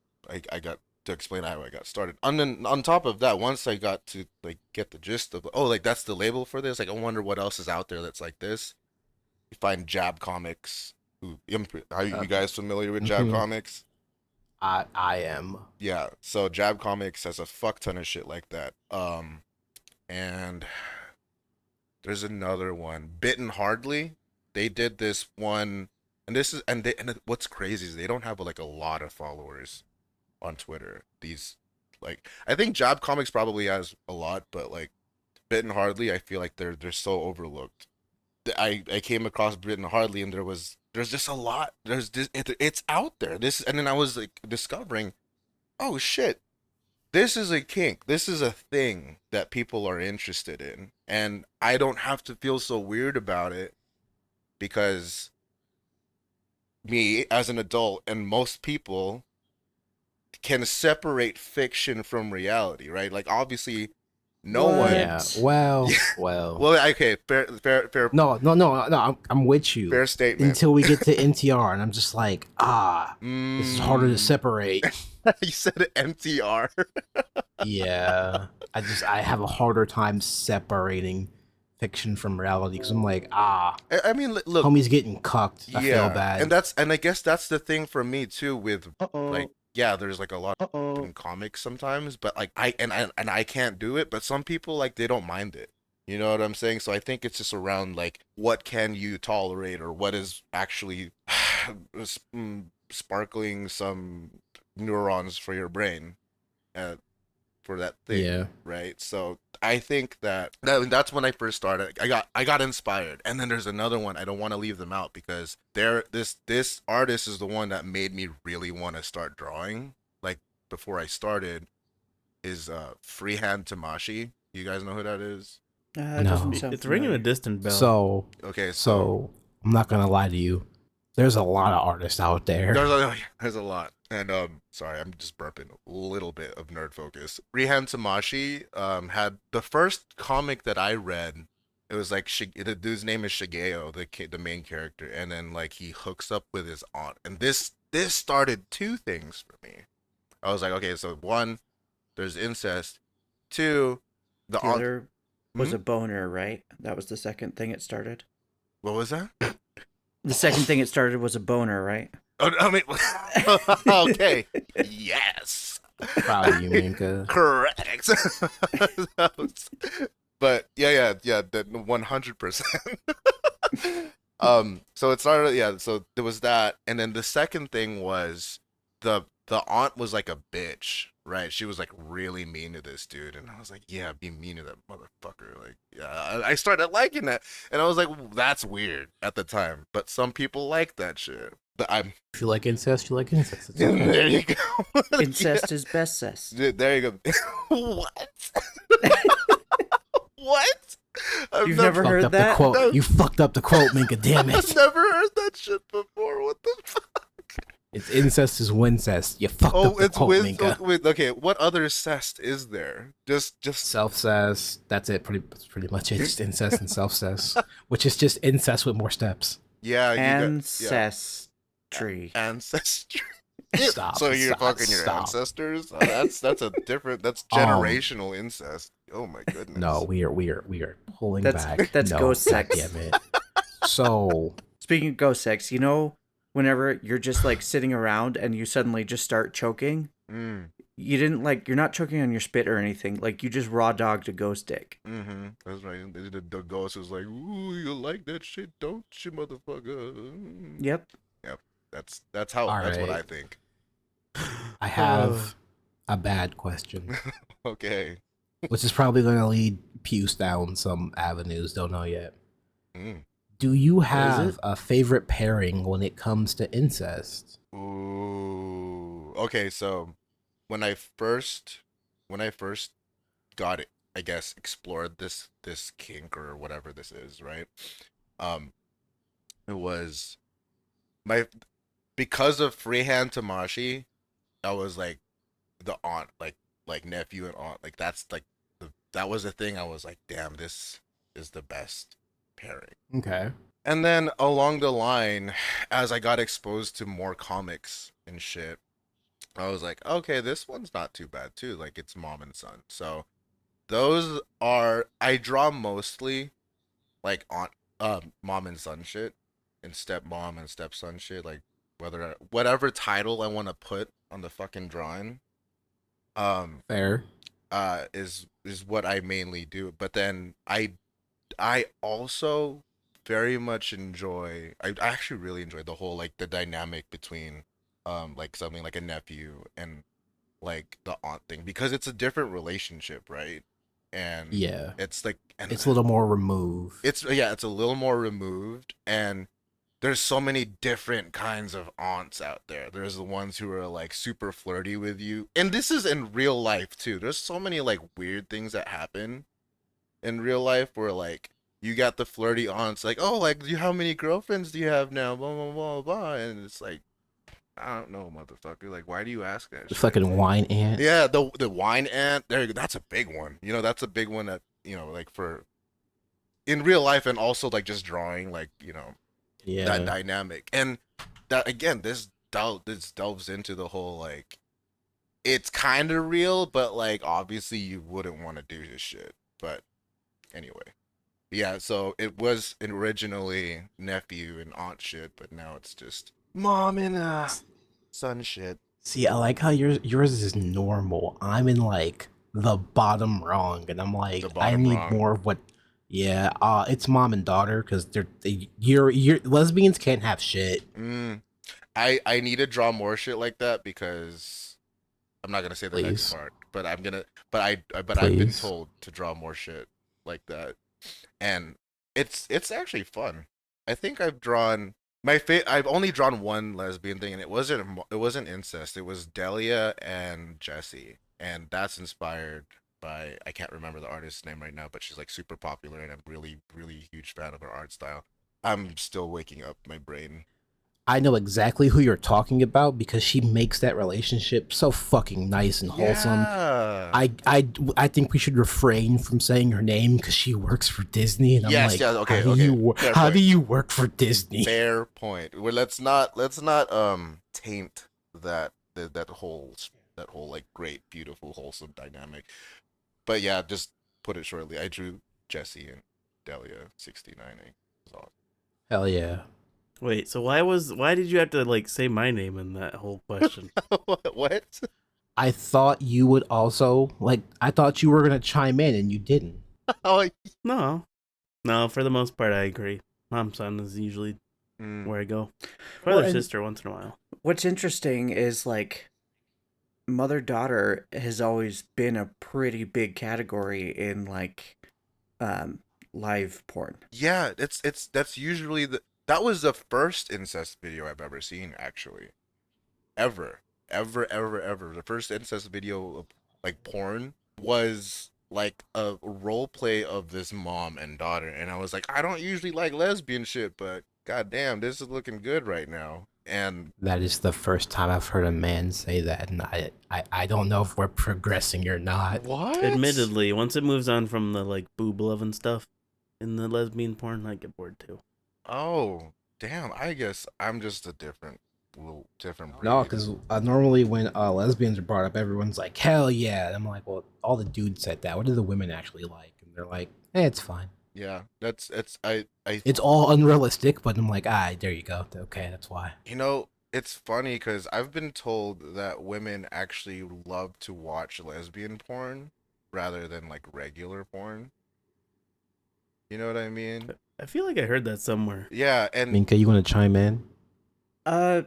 I got to explain how I got started. And then on top of that, once I got to like get the gist of oh like that's the label for this, like I wonder what else is out there that's like this. You find Jab Comics. Are you guys familiar with Jab Mhm. Comics? I am. Yeah, so Jab Comics has a fuck ton of shit like that. And there's another one, Bitten Hardly. They did this one, and this is and what's crazy is they don't have like a lot of followers on Twitter. These like I think Job Comics probably has a lot, but like Bitten Hardly, I feel like they're so overlooked. I came across Bitten Hardly and there's just a lot. There's this it's out there. This and then I was like discovering, oh shit, this is a kink. This is a thing that people are interested in, and I don't have to feel so weird about it because me as an adult and most people can separate fiction from reality, right? Like obviously no one. Yeah. What? Well. Yeah. Well. Well, okay, fair No. I'm with you statement. until we get to NTR, and I'm just like, this is harder to Mm, separate. you said MTR. Yeah. I have a harder time separating fiction from reality because I'm like, I mean, look, homie's getting cucked. I feel yeah, bad. and I guess that's the thing for me too with Uh-oh. like yeah, there's like a lot Uh-oh. in comics sometimes, but like I can't do it, but some people like they don't mind it. You know what I'm saying? So I think it's just around like what can you tolerate or what is actually sparkling some neurons for your brain uh, for that thing, Yeah. right? So I think that's when I first started. I got inspired, and then there's another one. I don't want to leave them out because this artist is the one that made me really want to start drawing. Like before I started, is Freehand Tamashi. You guys know who that is? It No. doesn't sound It's ringing a familiar. distant bell. So Okay, so I'm not gonna lie to you. There's a lot of artists out there. there's a lot. And sorry, I'm just burping a little bit of nerd focus. Freehand Tamashi had the first comic that I read. It was like the dude's name is Shigeo, the main character, and then like he hooks up with his aunt, and this started two things for me. I was like, okay, so one, there's incest. Two, the The aunt. other was a boner, right? That was the second thing it started. What was that? The second thing it started was a boner, right? Oh, I mean, okay, yes. Proud of you, Minka. Correct. But yeah, that 100%. So it started, yeah. So there was that, and then the second thing was the aunt was like a bitch, right? She was like really mean to this dude, and I was like, yeah, be mean to that motherfucker. Like, yeah, I started liking that, and I was like, well, that's weird at the time, but some people like that shit. But I'm If you like incest, you like incest. It's okay. there you go. Incest is best cest. There you go. What? What? You've never Fucked heard up the that? quote. No. You fucked up the quote, Minka. Damn I've it. never heard that shit before. What the fuck? It's incest is wincest. You fucked Oh, up the it's quote, with. Minka. Okay, what other cest is there? Just. Self-cess. That's it. Pretty much it. Just incest and self-cess, which is just incest with more steps. Yeah. Ancestry. Ancestry. Stop. So you're stop, fucking your stop. ancestors? Oh, that's a different. That's generational incest. Oh my goodness. No, we are pulling That's- back. that's no, ghost sex. Damn it. So Speaking of ghost sex, whenever you're just like sitting around and you suddenly just start choking, Mm. you're not choking on your spit or anything. Like you just raw dogged a ghost dick. Mm-hmm. That's right. The ghost is like, ooh, you like that shit, don't you, motherfucker? Yep. That's what Alright. I think. I have a bad question, Okay. which is probably going to lead Puce down some avenues. Don't know yet. Mm. Do you is have it? a favorite pairing when it comes to incest? Ooh. Okay, so when I first got it, I guess explored this kink or whatever this is, right? It was my because of Freehand Tamashi, I was like the aunt, like nephew and aunt, like that's like that was the thing. I was like, damn, this is the best pairing. Okay. And then along the line, as I got exposed to more comics and shit, I was like, okay, this one's not too bad too. Like it's mom and son. So those are I draw mostly like on mom and son shit and stepmom and stepson shit. Like whatever title I want to put on the fucking drawing, Fair. is what I mainly do. But then I also very much enjoy. I actually really enjoy the whole like the dynamic between like something like a nephew and like the aunt thing because it's a different relationship, right? And Yeah. it's like and It's a little more removed. it's a little more removed and there's so many different kinds of aunts out there. There's the ones who are like super flirty with you. And this is in real life too. There's so many like weird things that happen in real life where like you got the flirty aunts like, oh, like how many girlfriends do you have now? Blah blah blah blah. And it's like, I don't know, motherfucker. Like, why do you ask that? The shit? fucking wine ant. Yeah, the wine ant. There, you go. That's a big one. You know, that's a big one that like for in real life and also like just drawing, like Yeah. that dynamic and that again. This delves into the whole like it's kind of real, but like obviously you wouldn't want to do this shit. But anyway, yeah. So it was originally nephew and aunt shit, but now it's just mom and son shit. See, I like how yours is normal. I'm in like the bottom rung, and I'm like, The I bottom need rung. more of what. Yeah, it's mom and daughter because you're lesbians can't have shit. I need to draw more shit like that because I'm not gonna say the next Please. part, but I'm gonna. But I've been Please. told to draw more shit like that, and it's actually fun. I think I've drawn I've only drawn one lesbian thing, and it wasn't incest. It was Delia and Jesse, and that's inspired by, I can't remember the artist's name right now, but she's like super popular, and I'm really really huge fan of her art style. I'm still waking up my brain. I know exactly who you're talking about because she makes that relationship so fucking nice and wholesome. Yeah. I think we should refrain from saying her name because she works for Disney, and I'm Yes, like, yes, okay, how do you Fair how point. do you work for Disney? Fair point. Well, let's not taint that whole like great, beautiful, wholesome dynamic. But yeah, just put it shortly. I drew Jesse and Delia 69. Hell yeah. Wait, so why did you have to like say my name in that whole question? What? I thought you would also I thought you were gonna chime in and you didn't. Oh, No, no. For the most part, I agree. Mom, son is usually where I go. Brother, and sister, once in a while. what's interesting is like mother-daughter has always been a pretty big category in like live porn. yeah, that's usually that was the first incest video I've ever seen, actually. Ever. Ever. The first incest video of like porn was like a role play of this mom and daughter, and I was like, I don't usually like lesbian shit, but goddamn, this is looking good right now. And That is the first time I've heard a man say that, and I don't know if we're progressing or not. what? Admittedly, once it moves on from the like boob love and stuff in the lesbian porn, I get bored too. Oh, damn. I guess I'm just a little different breed. No, because normally when lesbians are brought up, everyone's like, hell yeah. And I'm like, well, all the dudes said that. What do the women actually like? And they're like, it's fine. Yeah, I It's all unrealistic, but I'm like, there you go. Okay, that's why. it's funny because I've been told that women actually love to watch lesbian porn rather than like regular porn. You know what I mean? I feel like I heard that somewhere. Yeah, and Minka, you want to chime in? I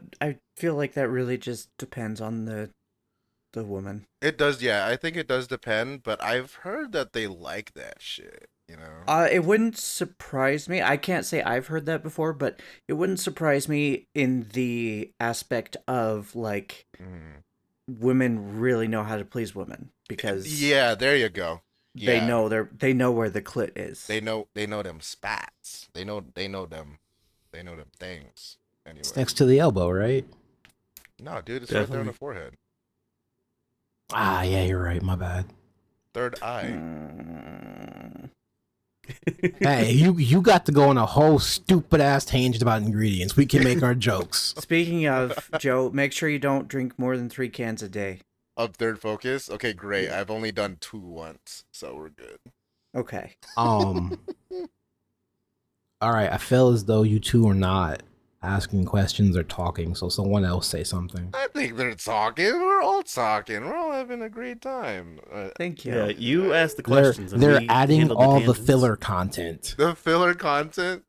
feel like that really just depends on the woman. it does, yeah, I think it does depend, but I've heard that they like that shit, you know? It wouldn't surprise me. I can't say I've heard that before, but it wouldn't surprise me in the aspect of like Mm. women really know how to please women because Yeah, there you go. they Yeah. know they know where the clit is. They know them spats. They know them things. Anyway. It's next to the elbow, right? No, dude, it's right there on Definitely. the forehead. Yeah, you're right. My bad. Third eye. Mm. Hey, you got to go on a whole stupid ass tangent about ingredients. We can make our jokes. Speaking of, Joe, make sure you don't drink more than 3 cans a day. Of third focus? Okay, great. I've only done 2 once, so we're good. Okay. All right. I feel as though you two are not asking questions or talking, so someone else say something. I think they're talking. We're all talking. We're all having a great time. Thank you. Yeah, you asked the They're questions. And they're we adding handled all the tangents. filler content. The filler content?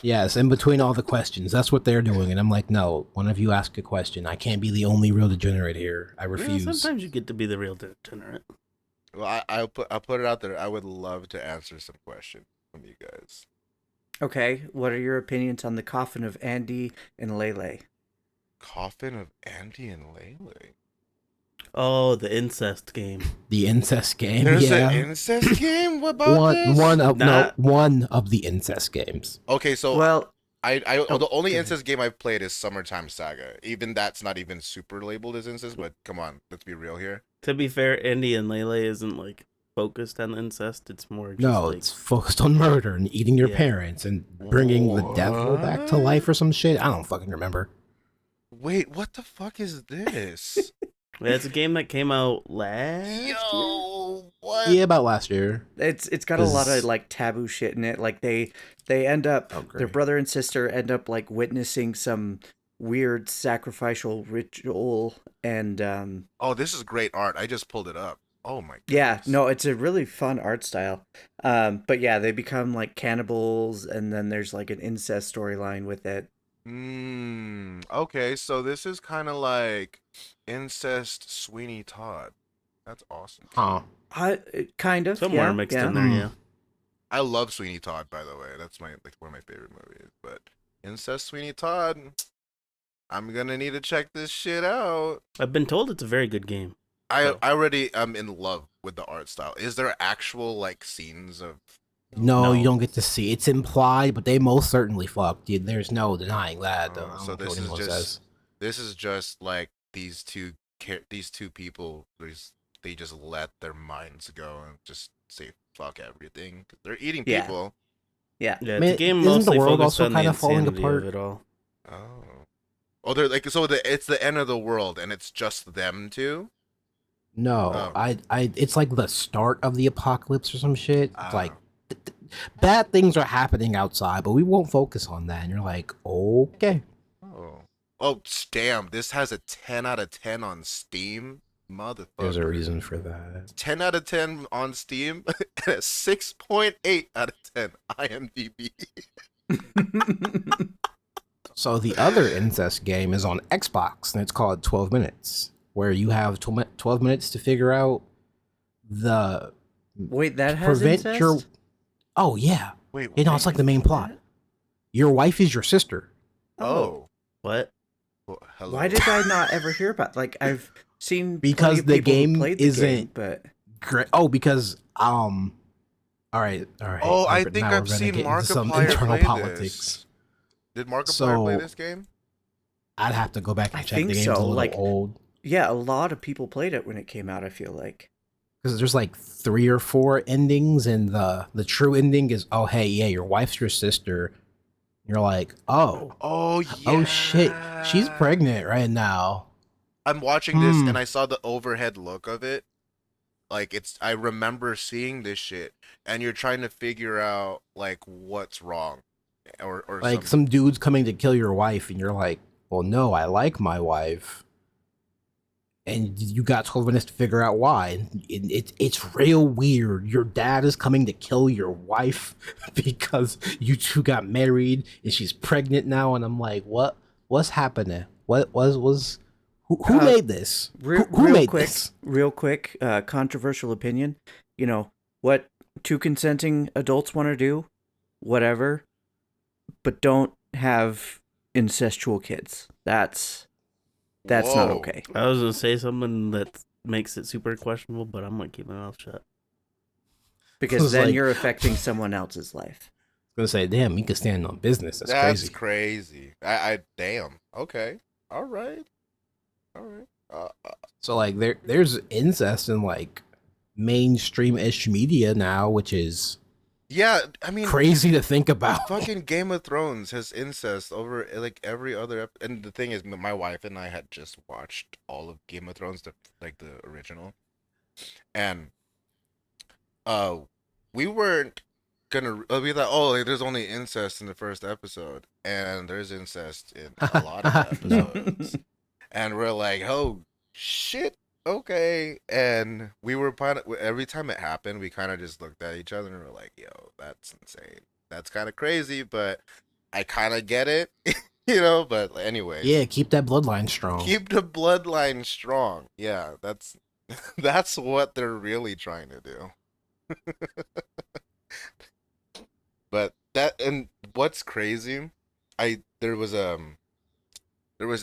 Yes, in between all the questions. That's what they're doing. And I'm like, no, one of you ask a question. I can't be the only real degenerate here. I Yeah, refuse. sometimes you get to be the real degenerate. Well, I'll put it out there. I would love to answer some questions from you guys. Okay, what are your opinions on the coffin of Andy and Lele? Coffin of Andy and Lele. Oh, the incest game. The incest game, There's yeah. an incest game? What about this? One of the incest games. Okay, so Well, the only go ahead. incest game I've played is Summertime Saga. Even that's not even super labeled as incest, but come on, let's be real here. To be fair, Andy and Lele isn't like focused on incest. It's more just No, like, it's focused on murder and eating your Yeah. parents and bringing the devil back to life or some shit. I don't fucking remember. Wait, what the fuck is this? Yeah, it's a game that came out last year. Yo, what? Yeah, about last year. it's got a lot Is- of like taboo shit in it. Like they end up Oh, their great. brother and sister end up like witnessing some weird sacrificial ritual and Oh, this is great art. I just pulled it up. Oh my god. yeah, no, it's a really fun art style. But yeah, they become like cannibals and then there's like an incest storyline with it. Okay, so this is kind of like incest Sweeney Todd. That's awesome. Huh. Kind of Somewhere yeah, mixed yeah. in there, Mm. yeah. I love Sweeney Todd, by the way. That's one of my favorite movies. But incest Sweeney Todd, I'm gonna need to check this shit out. I've been told it's a very good game. So. I already am in love with the art style. Is there actual like scenes of? No, you No. don't get to see. It's implied, but they most certainly fucked. There's no denying that. I So don't care what anyone says. this is just like these two people. They just let their minds go and just say fuck everything. They're eating Yeah. people. Yeah. Yeah, I the mean, game isn't the mostly world focused also on the kind of falling insanity apart? of it all. Oh. Oh, they're like it's the end of the world and it's just them two. No, Oh. it's like the start of the apocalypse or some shit. It's like Ah. bad things are happening outside, but we won't focus on that. And you're like, okay. Oh. Oh, damn. This has a 10 out of 10 on Steam. Motherfucker. There's a reason for that. 10 out of 10 on Steam and a 6.8 out of 10 IMDb. So the other incest game is on Xbox, and it's called 12 Minutes, where you have 12 minutes to figure out the Wait, that has prevent incest? your. Oh yeah, Wait, you know it's like the main plot. Your wife is your sister. Oh. What? Well, hello. Why did I not ever hear about? Like, I've seen Because plenty of the people who game played the isn't game, but great. Oh, because All right. Oh, I Now think we're I've gonna seen get into some Markiplier internal play politics. this. Did Markiplier So play this game? I'd have to go back and I check. think The game's so, a little like- old yeah, a lot of people played it when it came out. I feel like. because there's like 3 or 4 endings, and the true ending is, oh hey, yeah, your wife's your sister. You're like, oh Oh shit, she's pregnant right now. I'm watching this Hmm. and I saw the overhead look of it. Like I remember seeing this shit and you're trying to figure out like what's wrong or Like something. some dude's coming to kill your wife, and you're like, well, no, I like my wife. And you got 12 minutes to figure out why. It's real weird. Your dad is coming to kill your wife because you two got married and she's pregnant now. And I'm like, what's happening? What was who made this? Who made this? Real quick, controversial opinion. You know what? 2 consenting adults want to do, whatever, but don't have incestual kids. That's not Whoa. okay. I was gonna say something that makes it super questionable, but I'm gonna keep my mouth shut. Because It's then like- you're affecting someone else's life. I was gonna say, damn, you can stand on business. That's That's crazy. crazy. I damn. Okay. All right. So like there's incest in like mainstream-ish media now, which is Yeah, I mean crazy to think about. fucking Game of Thrones has incest over like every other and the thing is my wife and I had just watched all of Game of Thrones, like the original. And we weren't gonna we thought, oh, like, there's only incest in the first episode, and there's incest in a lot of episodes. And we're like, oh shit, okay. And we were every time it happened, we kind of just looked at each other and we're like, yo, that's insane. That's kind of crazy, but I kind of get it, you know. But anyways, Yeah, keep that bloodline strong. keep the bloodline strong. Yeah, that's that's what they're really trying to do. But that, and what's crazy, there was a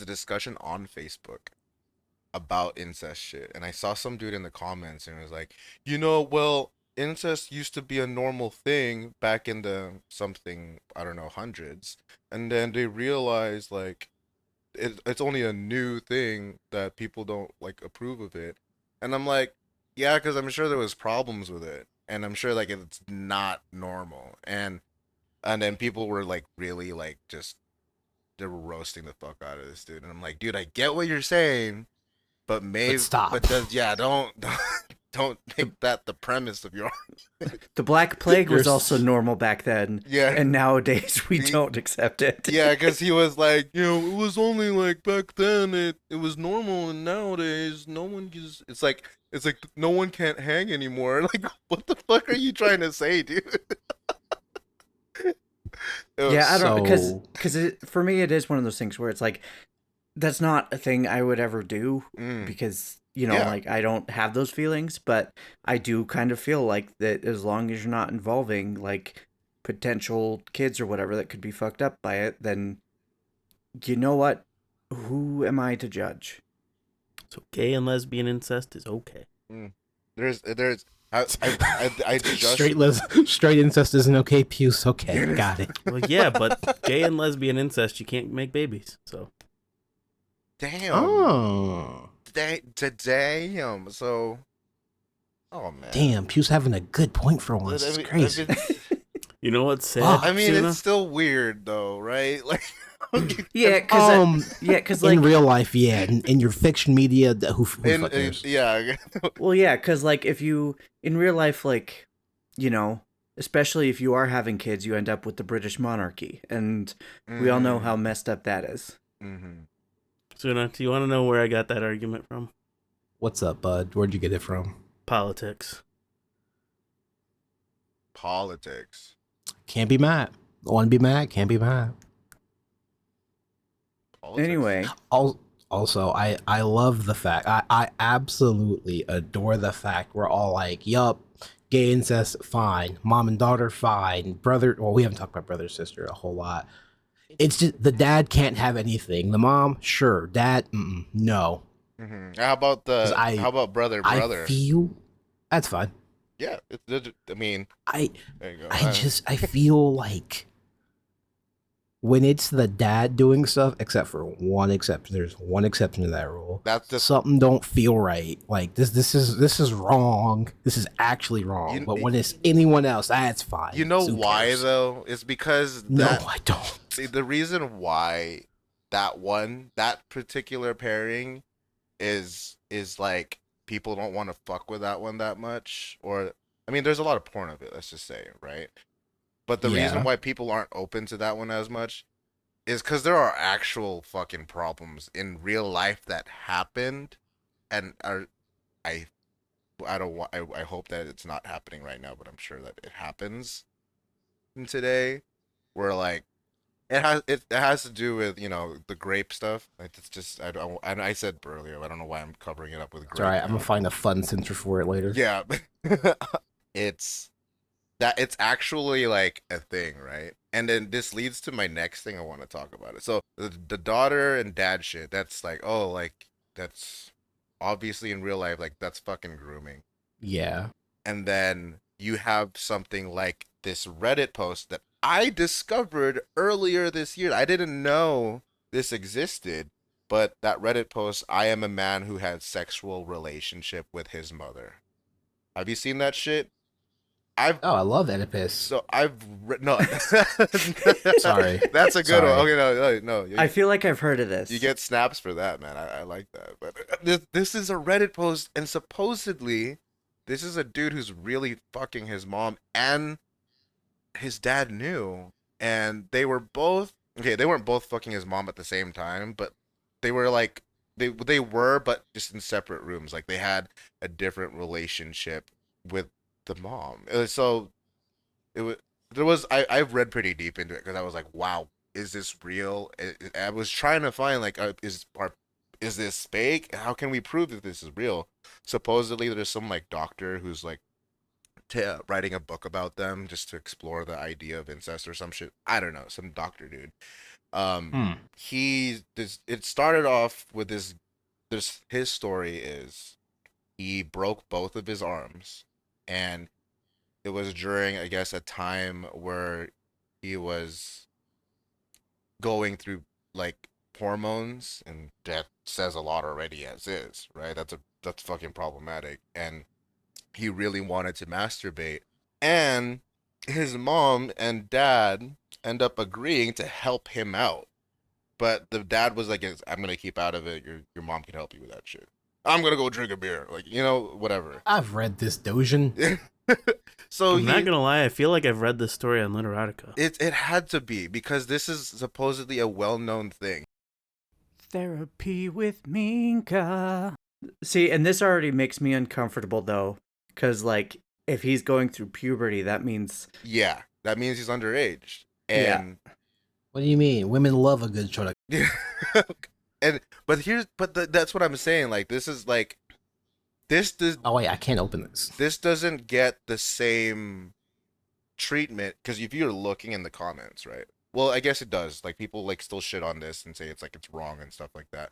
discussion on Facebook about incest shit, and I saw some dude in the comments and it was like, well, incest used to be a normal thing back in the something, I don't know, hundreds, and then they realized like it's only a new thing that people don't like approve of it. And I'm like, yeah, because I'm sure there was problems with it, and I'm sure like it's not normal. And then people were like really like just they were roasting the fuck out of this dude, and I'm like, dude, I get what you're saying, but maybe stop. but don't make that the premise of your The Black Plague was You're also normal back then. Yeah. And nowadays we The- don't accept it. Yeah, because he was like, it was only like back then it was normal, and nowadays no one gives. It's like no one can't hang anymore. Like, what the fuck are you trying to say, dude? Yeah, I don't So- because for me it is one of those things where it's like that's not a thing I would ever do Mm. because Yeah. like I don't have those feelings, but I do kind of feel like that as long as you're not involving like potential kids or whatever that could be fucked up by it, then you know what? Who am I to judge? So gay and lesbian incest is okay. There's I just Straight incest isn't okay. Puce, okay, got it. Well, yeah, but gay and lesbian incest, you can't make babies. So damn. Oh, Damn. So, oh man. damn, Puce having a good point for once. It's crazy. you know what's sad? Oh, I mean, Suna? it's still weird though, right? Like, Yeah, because in like real life, yeah. In your fiction media, who fuck cares? yeah. well, yeah, because like if you in real life, like you know, especially if you are having kids, you end up with the British monarchy, and we all know how messed up that is. Mm-hmm. Suna, do you want to know where I got that argument from? What's up, bud? Where'd you get it from? Politics. Politics. Can't be mad. Want to be mad? Can't be mad. Politics. Anyway, Also, I love the fact. I absolutely adore the fact we're all like, yup, gay incest, fine. Mom and daughter, fine. Brother, well, we haven't talked about brother sister a whole lot. It's just the dad can't have anything. The mom, sure. Dad, no. Mm-hmm. How about how about brother? I feel that's fine. Yeah, I mean, I there you go. I feel like when it's the dad doing stuff, except for one exception, there's one exception to that rule. That's just Something don't feel right. Like this is wrong. This is actually wrong. But when it's anyone else, that's fine. You know Who why cares? though? It's because No, I don't. see, the reason why that particular pairing is like people don't want to fuck with that one that much, or I mean, there's a lot of porn of it. Let's just say, right? But the reason Yeah. why people aren't open to that one as much is because there are actual fucking problems in real life that happened, and are I I don't want I hope that it's not happening right now, but I'm sure that it happens today, where like it has to do with the grape stuff. Like it's just I said earlier, I don't know why I'm covering it up with grape. It's alright. I'm now. gonna find a fun censor for it later. Yeah, it's it's actually like a thing, right? And then this leads to my next thing I want to talk about it. So the daughter and dad shit, that's like, oh, like that's obviously in real life, like that's fucking grooming. Yeah. And then you have something like this Reddit post that I discovered earlier this year. I didn't know this existed, but that Reddit post, I am a man who had sexual relationship with his mother. Have you seen that shit? Oh, I love Oedipus. No. Sorry. That's a good Sorry. one. Okay, no. I feel like I've heard of this. You get snaps for that, man. I like that. But this is a Reddit post, and supposedly, this is a dude who's really fucking his mom, and his dad knew, and they were both okay. They weren't both fucking his mom at the same time, but they were like they were, but just in separate rooms. Like they had a different relationship with the mom. So it was I've read pretty deep into it because I was like, wow, is this real? I was trying to find like is this fake? How can we prove that this is real? Supposedly there's some like doctor who's like writing a book about them just to explore the idea of incest or some shit. I don't know, some doctor dude. It started off with his story is he broke both of his arms, and it was during, I guess, a time where he was going through like hormones, and that says a lot already as is, right? That's fucking problematic, and he really wanted to masturbate, and his mom and dad end up agreeing to help him out, but the dad was like, I'm gonna keep out of it, your mom can help you with that shit, I'm gonna go drink a beer, like, whatever. I've read this Dojin. So I'm not gonna lie, I feel like I've read this story on Literotica. it had to be, because this is supposedly a well-known thing. Therapy with Minka. See, and this already makes me uncomfortable though, because like if he's going through puberty, that means Yeah, that means he's underage, and What do you mean? Women love a good show. that's what I'm saying. Like this is like this does Oh wait, I can't open this. this doesn't get the same treatment, because if you're looking in the comments, right? Well, I guess it does. Like people like still shit on this and say it's like it's wrong and stuff like that.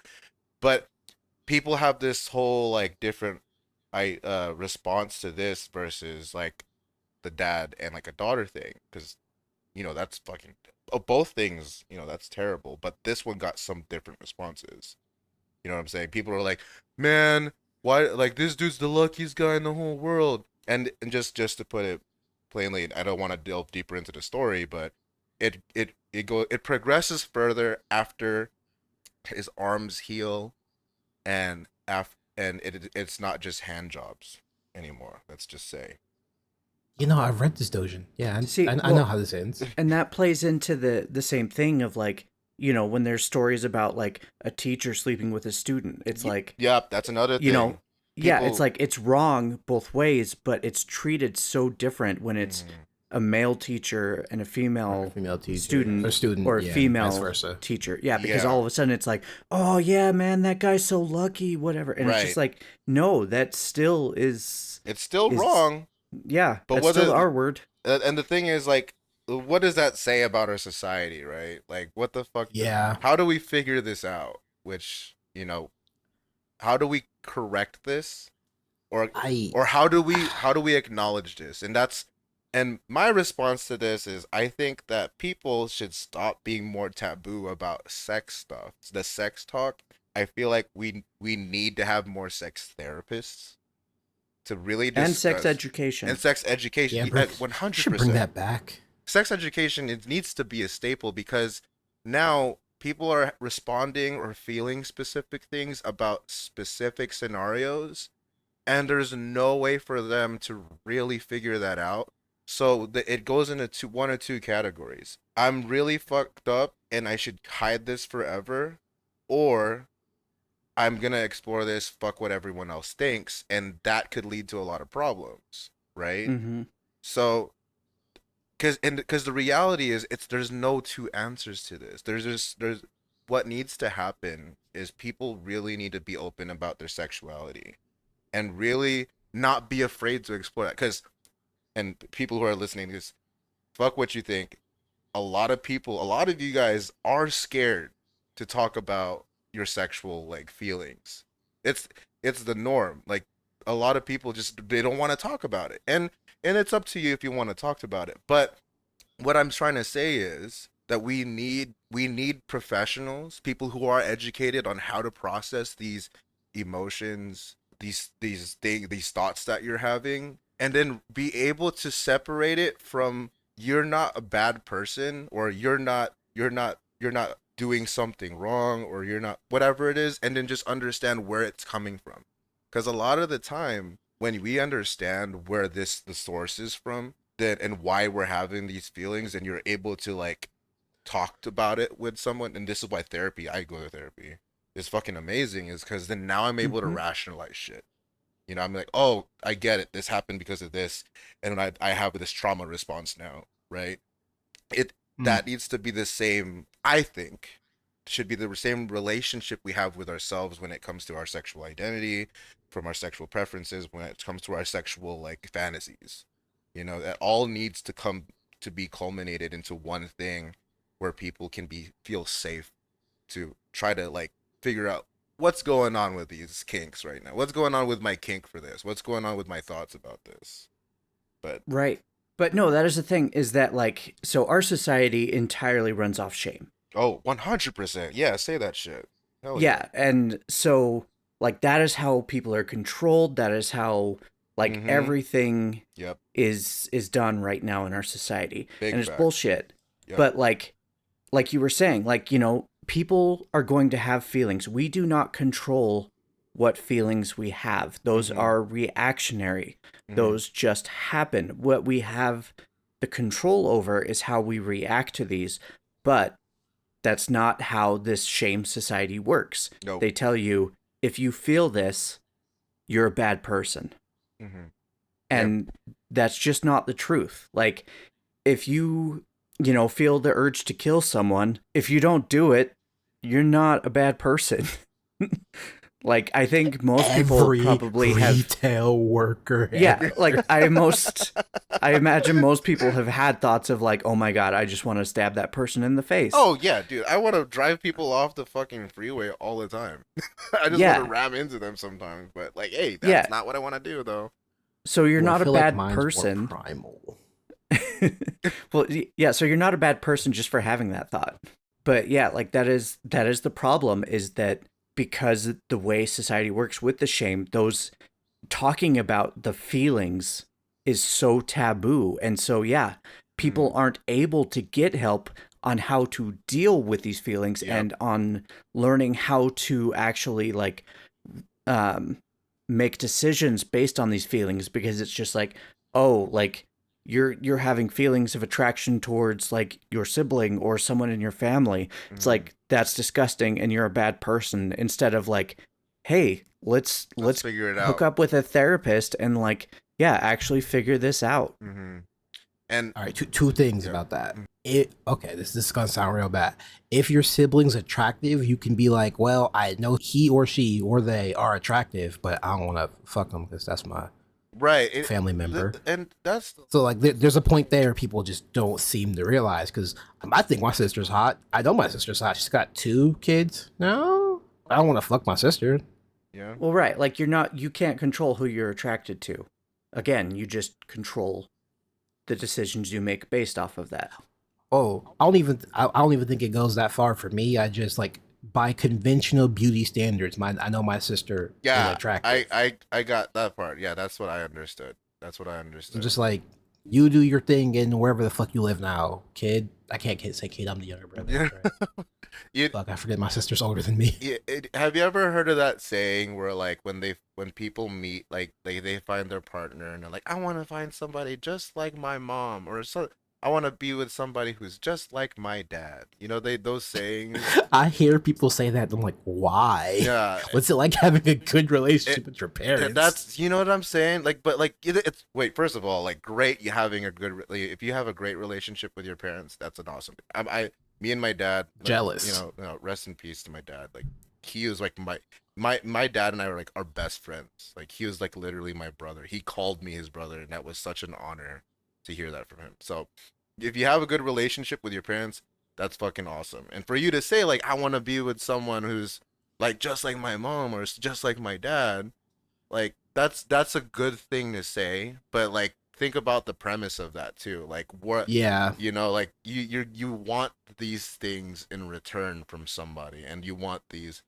But people have this whole like different response to this versus like the dad and like a daughter thing, because that's fucking both things, that's terrible, but this one got some different responses. You know what I'm saying? People are like, man, why, like, this dude's the luckiest guy in the whole world. And just to put it plainly, I don't want to delve deeper into the story, but it progresses further after his arms heal, and it's not just hand jobs anymore. Let's just say. I've read this Dojin. Yeah, See, I know how this ends. And that plays into the same thing of like, when there's stories about like a teacher sleeping with a student, it's like, yeah, that's another thing. Yeah, People- it's like it's wrong both ways, but it's treated so different when it's a male teacher and a female teacher, student, or a yeah, female vice versa. teacher. Yeah, because Yeah. all of a sudden it's like, oh yeah, man, that guy's so lucky, whatever. And it's just Right. like, no, that still is, It's still is- wrong. yeah, But that's what still is- our word. And the thing is, like, what does that say about our society, right? Like, what the fuck? Yeah. How do we figure this out? How do we correct this? Or how do we acknowledge this? And my response to this is, I think that people should stop being more taboo about sex stuff. The sex talk. I feel like we need to have more sex therapists to really discuss. And sex education. And sex education. Yeah, At bro, 100%. should bring that back. Sex education, it needs to be a staple, because now people are responding or feeling specific things about specific scenarios, and there's no way for them to really figure that out. So it goes into one or two categories. I'm really fucked up and I should hide this forever, or I'm gonna explore this, fuck what everyone else thinks, and that could lead to a lot of problems, right? Mm-hmm. So, because the reality is, there's no two answers to this. There's what needs to happen is people really need to be open about their sexuality, and really not be afraid to explore that. And people who are listening to this, fuck what you think. A lot of you guys are scared to talk about your sexual like feelings. It's the norm. Like, a lot of people they don't want to talk about it. And it's up to you if you want to talk about it. But what I'm trying to say is that we need professionals, people who are educated on how to process these emotions, these thoughts that you're having, and then be able to separate it from, you're not a bad person, or you're not doing something wrong, or you're not whatever it is, and then just understand where it's coming from. Because a lot of the time, when we understand where the source is from, then, and why we're having these feelings, and you're able to like talk about it with someone, and this is why I go to therapy, is fucking amazing, is because then now I'm able to rationalize shit. I'm like, oh, I get it. This happened because of this, and I have this trauma response now, right? That needs to be the same. I think should be the same relationship we have with ourselves when it comes to our sexual identity, from our sexual preferences, when it comes to our sexual like fantasies. That all needs to come to be culminated into one thing, where people can feel safe to try to like figure out what's going on with these kinks right now. What's going on with my kink for this? What's going on with my thoughts about this? But Right. But no, that is the thing, is that like, so our society entirely runs off shame. oh, 100%. Yeah, say that shit. Hell Yeah. And so like, that is how people are controlled. That is how like Mhm. everything Yep. is done right now in our society. Big and it's facts. bullshit. Yep. But like you were saying, like, people are going to have feelings. We do not control what feelings we have. Those are reactionary. Mhm. Those just happen. What we have the control over is how we react to these. But that's not how this shame society works. Nope. They tell you, if you feel this, you're a bad person. Mhm. And that's just not the truth. Like, if you, feel the urge to kill someone, if you don't do it, you're not a bad person. Like, I think most people Every probably have. retail worker. Yeah, like I I imagine most people have had thoughts of like, oh my god, I just want to stab that person in the face. Oh yeah, dude. I want to drive people off the fucking freeway all the time. I just want Yeah. to ram into them sometimes. But like, hey, that's Yeah. not what I want to do though. So you're Well, I not a feel like bad mine's more person. primal. Well, yeah, so you're not a bad person just for having that thought. But yeah, like that is the problem, is that because the way society works with the shame, those talking about the feelings is so taboo. And so yeah, people aren't able to get help on how to deal with these feelings Yep. and on learning how to actually like make decisions based on these feelings, because it's just like, oh, like you're having feelings of attraction towards like your sibling or someone in your family. It's like, that's disgusting and you're a bad person, instead of like, hey, let's figure it hook out. up with a therapist and like, yeah, actually figure this out. Mm-hmm. And All right, two things Yeah. about that. This is gonna sound real bad. If your sibling's attractive, you can be like, well, I know he or she or they are attractive, but I don't want to fuck them because that's my right, family member. and that's So like, there's a point there people just don't seem to realize. Because I think my sister's hot. I know my sister's hot. She's got 2 kids. No, I don't want to fuck my sister. yeah. Well, right, like you can't control who you're attracted to. Again, you just control the decisions you make based off of that. Oh, I don't even think it goes that far for me. I just like, by conventional beauty standards, I know my sister is Yeah, attractive. I got that part. Yeah, that's what I understood. I'm just like, you do your thing in wherever the fuck you live now, kid. I can't say kid. I'm the younger brother. Yeah. Right? You, Fuck, I forget my sister's older than me. have you ever heard of that saying where like when people meet, like they find their partner and they're like, I want to find somebody just like my mom, or so I want to be with somebody who's just like my dad. You know, those sayings. I hear people say that. And I'm like, why? Yeah. What's it like having a good relationship with your parents? That's, you know what I'm saying? Like, but like it's wait, first of all, like great, you having a good if you have a great relationship with your parents, that's an awesome. Me and my dad, like, Jealous. you know, rest in peace to my dad. Like he was like my dad and I were like our best friends. Like he was like literally my brother. He called me his brother, and that was such an honor to hear that from him. So if you have a good relationship with your parents, that's fucking awesome. And for you to say like, I want to be with someone who's like just like my mom or just like my dad, like that's a good thing to say. But like, think about the premise of that too. Like, what, Yeah. you know, like you want these things in return from somebody, and you want these,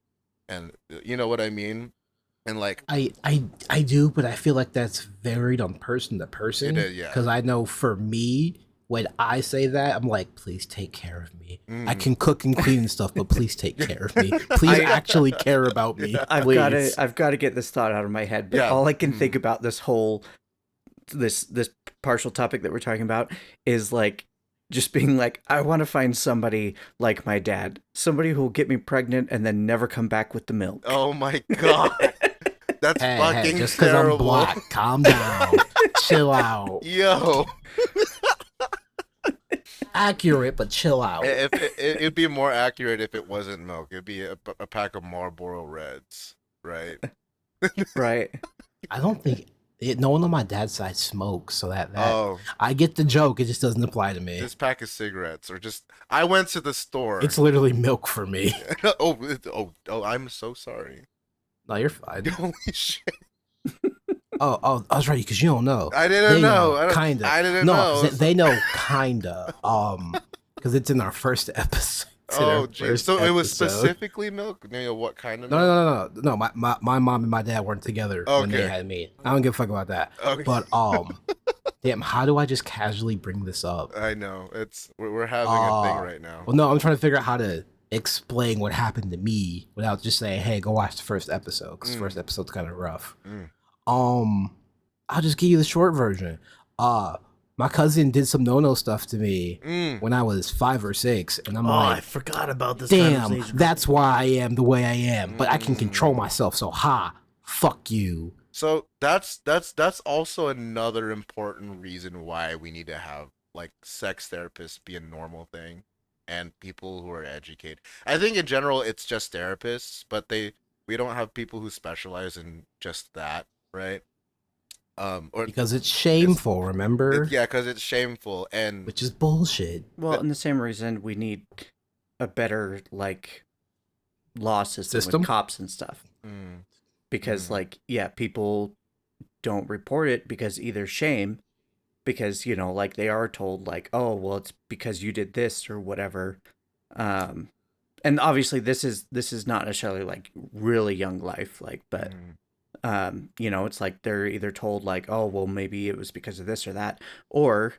and you know what I mean. And like, I do, but I feel like that's varied on person to person. It is, yeah. Because I know for me, when I say that, I'm like, please take care of me. I Mm. can cook and clean and stuff, but please take care of me. Please actually care about me. I've got to get this thought out of my head, but Yeah. all I can think about this whole this partial topic that we're talking about is like just being like, I want to find somebody like my dad, somebody who will get me pregnant and then never come back with the milk. oh my god, that's Hey, fucking just because I'm terrible. black, calm down, chill out. Yo, Accurate, but chill out. it'd be more accurate if it wasn't milk. It'd be a pack of Marlboro Reds, right? Right. I don't think no one on my dad's side smokes, so that Oh, I get the joke. It just doesn't apply to me. this pack of cigarettes, or just I went to the store. It's literally milk for me. oh, I'm so sorry. No, you're fine. Holy shit! Oh, I was right, because you don't know. I didn't They know. Kinda. I didn't no, know. 'cause they know kinda. Because it's in our first episode. It's in our Oh, geez. first So it was episode. specifically milk. You know what kind of No, milk? no. My mom and my dad weren't together when they Okay. had me. I don't give a fuck about that. Okay. But damn, how do I just casually bring this up? I know we're having a thing right now. Well, no, I'm trying to figure out how to explain what happened to me without just saying, "Hey, go watch the first episode," because the first episode's kind of rough. I'll just give you the short version. My cousin did some no stuff to me when I was 5 or 6, and I'm I like, forgot about this damn, conversation. that's why I am the way I am. But I can control myself, so fuck you. So that's also another important reason why we need to have like sex therapists be a normal thing, and people who are educated. I think in general it's just therapists, but we don't have people who specialize in just that, right? Or Because it's shameful, remember? yeah, because it's shameful, and Which is bullshit. Well, and the same reason we need a better like law system with cops and stuff. Mm, Because like, yeah, people don't report it because either shame, because, you know, like they are told like, oh, well, it's because you did this or whatever. And obviously this is not necessarily like really young life, like, but you know, it's like they're either told like, oh, well, maybe it was because of this or that, or,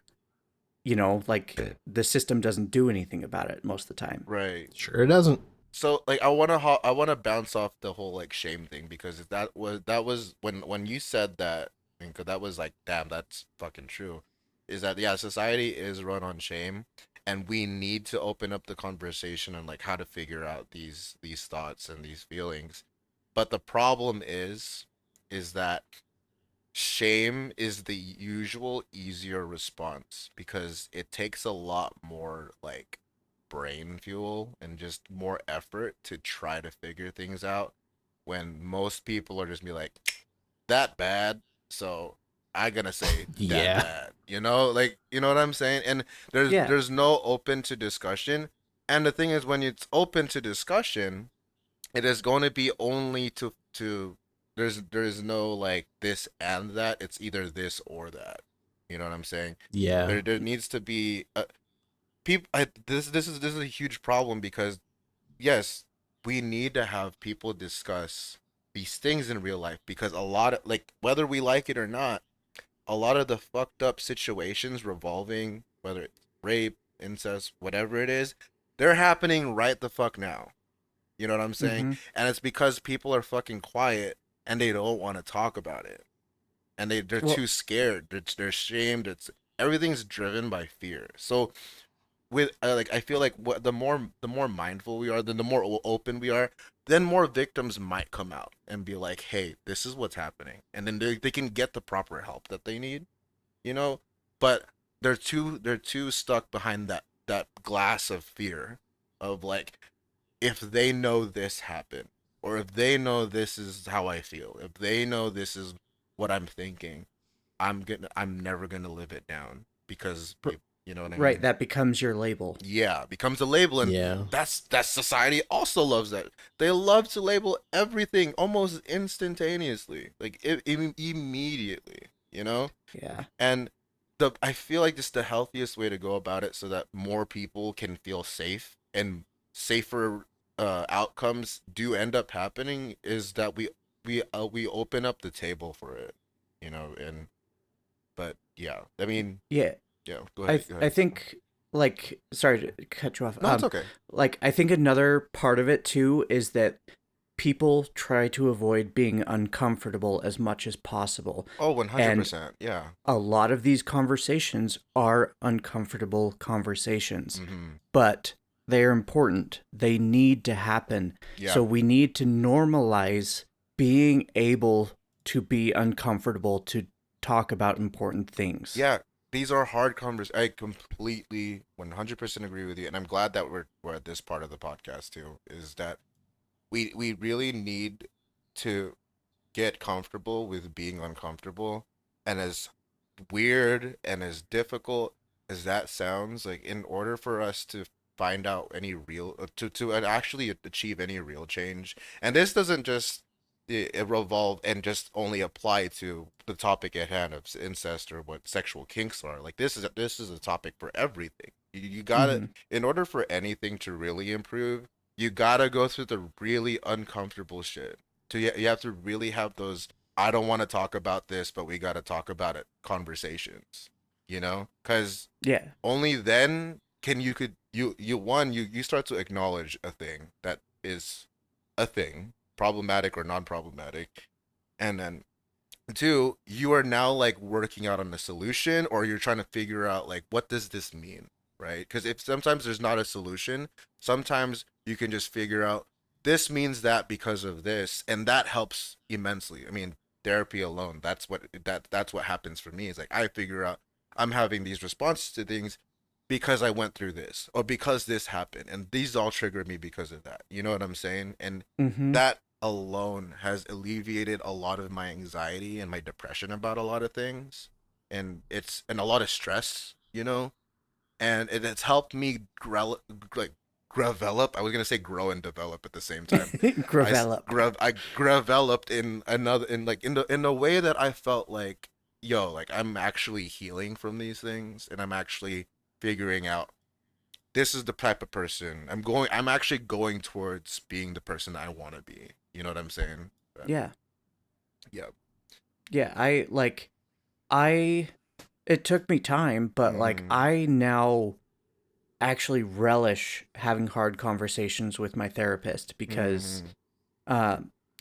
you know, like the system doesn't do anything about it most of the time. right. Sure it doesn't. So like I wanna bounce off the whole like shame thing, because that was when you said that, because that was like, damn, that's fucking true. Is that, yeah, society is run on shame, and we need to open up the conversation and like how to figure out these thoughts and these feelings. But the problem is that shame is the usual easier response, because it takes a lot more like brain fuel and just more effort to try to figure things out, when most people are just be like, that bad, so I gonna say that Yeah. bad, like, you know what I'm saying? And there's Yeah. there's no open to discussion. And the thing is, when it's open to discussion, it is going to be only to there's no like this and that. It's either this or that. You know what I'm saying? Yeah. There needs to be people. This is a huge problem, because yes, we need to have people discuss these things in real life, because a lot of, like, whether we like it or not, a lot of the fucked up situations revolving, whether it's rape, incest, whatever it is, they're happening right the fuck now. You know what I'm saying? Mm-hmm. And it's because people are fucking quiet and they don't want to talk about it. And they're Well, too scared. They're ashamed. It's everything's driven by fear. So with like, I feel like the more mindful we are, then the more open we are, then more victims might come out and be like, "Hey, this is what's happening." And then they can get the proper help that they need, you know? But they're too stuck behind that glass of fear of like, if they know this happened, or if they know this is how I feel, if they know this is what I'm thinking, I'm never gonna live it down, because you know what I right, mean? that becomes your label. Yeah, becomes a label. And Yeah. that's society also loves that. They love to label everything almost instantaneously, like immediately, you know? Yeah. And I feel like this is the healthiest way to go about it, so that more people can feel safe, and safer outcomes do end up happening, is that we open up the table for it, and but yeah, I mean, Yeah. yeah, go I ahead, go I ahead. think, like, sorry to cut you off. No, it's okay. Like, I think another part of it too is that people try to avoid being uncomfortable as much as possible. Oh, And 100%. Yeah. a lot of these conversations are uncomfortable conversations, Mm-hmm. but they are important. They need to happen. Yeah. So we need to normalize being able to be uncomfortable to talk about important things. Yeah. These are hard conversations. I completely 100% agree with you, and I'm glad that we're at this part of the podcast too. Is that we really need to get comfortable with being uncomfortable, and as weird and as difficult as that sounds, like, in order for us to find out any real to actually achieve any real change, and this doesn't just revolve and just only apply to the topic at hand of incest or what sexual kinks are. Like, this is a topic for everything. You gotta, Mm-hmm. in order for anything to really improve, you gotta go through the really uncomfortable shit. So you have to really have those, I don't want to talk about this, but we got to talk about it conversations, because Yeah. only then can you start to acknowledge a thing that is a thing, problematic or non-problematic, and then two, you are now like working out on a solution, or you're trying to figure out like, what does this mean, right? Because if sometimes there's not a solution, sometimes you can just figure out, this means that because of this, and that helps immensely. I mean, therapy alone, that's what happens for me. Is like, I figure out I'm having these responses to things because I went through this, or because this happened, and these all trigger me because of that. You know what I'm saying? And Mm-hmm. that alone has alleviated a lot of my anxiety and my depression about a lot of things, and a lot of stress, and it's helped me like develop. I was gonna say grow and develop at the same time. Gravelop. I developed in another in a way that I felt like, yo, like I'm actually healing from these things, and I'm actually figuring out this is the type of person I'm actually going towards being the person I want to be. You know what I'm saying? But, Yeah. yeah. Yeah, I it took me time, but like Mm-hmm. I now actually relish having hard conversations with my therapist because Mm-hmm. uh,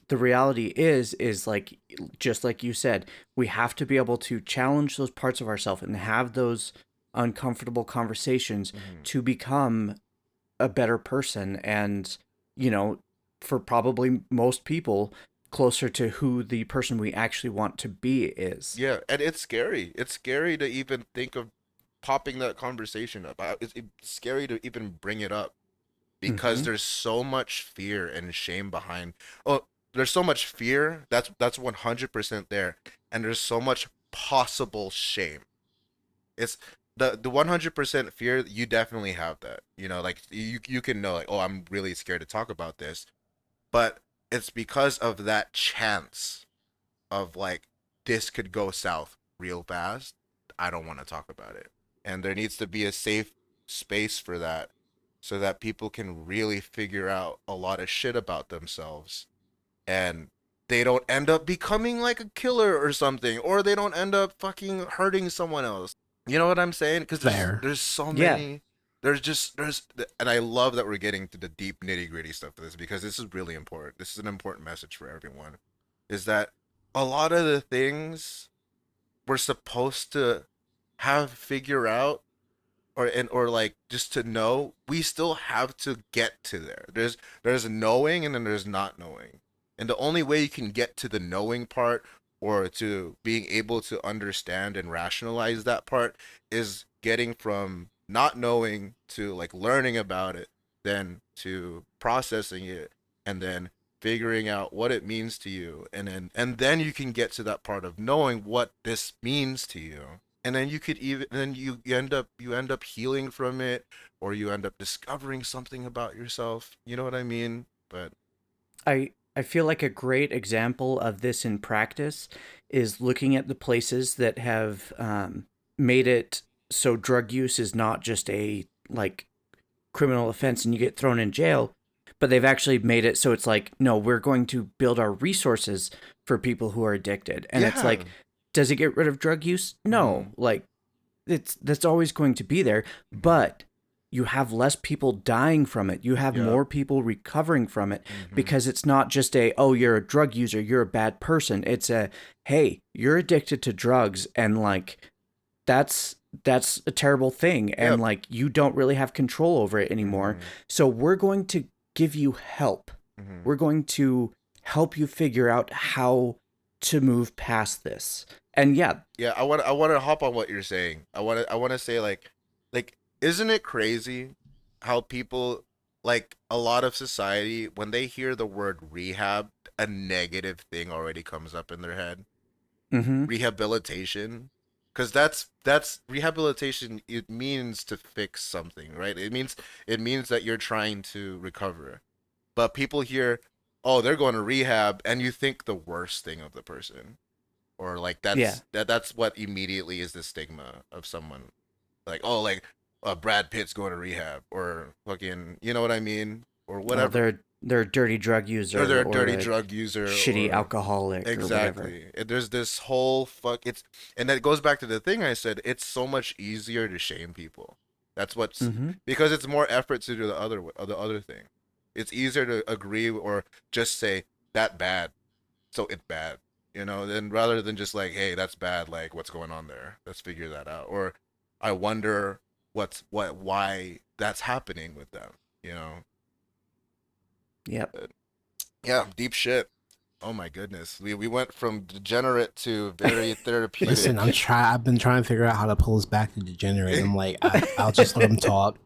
the reality is like just like you said, we have to be able to challenge those parts of ourselves and have those uncomfortable conversations Mm-hmm. to become a better person and you know for probably most people closer to who the person we actually want to be is. Yeah, and it's scary. It's scary to even think of popping that conversation up. It's scary to even bring it up because Mhm. there's so much fear and shame behind. Oh, there's so much fear. That's 100% there, and there's so much possible shame. It's the 100% fear. You definitely have that. Like you can know like, oh, I'm really scared to talk about this, but it's because of that chance of like this could go south real fast. I don't want to talk about it. And there needs to be a safe space for that so that people can really figure out a lot of shit about themselves, and they don't end up becoming like a killer or something, or they don't end up fucking hurting someone else. You know what I'm saying? Because there's Fair. there's so Yeah. many. There's and I love that we're getting to the deep nitty gritty stuff of this because this is really important. This is an important message for everyone. Is that a lot of the things we're supposed to have figure out or like just to know, we still have to get to there. There's knowing and then there's not knowing. And the only way you can get to the knowing part or to being able to understand and rationalize that part is getting from not knowing to like learning about it, then to processing it, and then figuring out what it means to you, and then you can get to that part of knowing what this means to you, and then you could even then you end up healing from it, or you end up discovering something about yourself. You know what I mean? But I feel like a great example of this in practice is looking at the places that have made it so drug use is not just a like criminal offense and you get thrown in jail, but they've actually made it so it's like, no, we're going to build our resources for people who are addicted. And it's yeah. like, does it get rid of drug use? Mm-hmm. No. Like that's always going to be there, Mm-hmm. but you have less people dying from it. You have Yep. more people recovering from it Mm-hmm. because it's not just a, oh, you're a drug user, you're a bad person. It's a, hey, you're addicted to drugs and like that's that's a terrible thing and Yep. like you don't really have control over it anymore. Mm-hmm. So we're going to give you help. Mm-hmm. We're going to help you figure out how to move past this. And yeah, Yeah, I want to hop on what you're saying. I want to say like isn't it crazy how people, like a lot of society, when they hear the word rehab, a negative thing already comes up in their head. mhm, Rehabilitation, because that's rehabilitation. It means to fix something, right? It means that you're trying to recover. But people hear, oh, they're going to rehab, and you think the worst thing of the person, or like yeah. that's what immediately is the stigma of someone, like, oh, like Brad Pitt's going to rehab, or fucking, you know what I mean, or Oh, whatever, they're a dirty drug or user they're a or dirty a drug user, shitty or alcoholic or whatever. exactly. There's this whole and that goes back to the thing I said. It's so much easier to shame people. That's what's Mm-hmm. because it's more effort to do the other thing. It's easier to agree or just say that bad, so it's bad, then rather than just like, hey, that's bad. Like, what's going on there? Let's figure that out. Or I wonder why that's happening with them. Yep. Yeah, deep shit. Oh my goodness. We went from degenerate to very therapeutic. Listen, I've been trying to figure out how to pull us back to degenerate. I'm like, I'll just let him talk.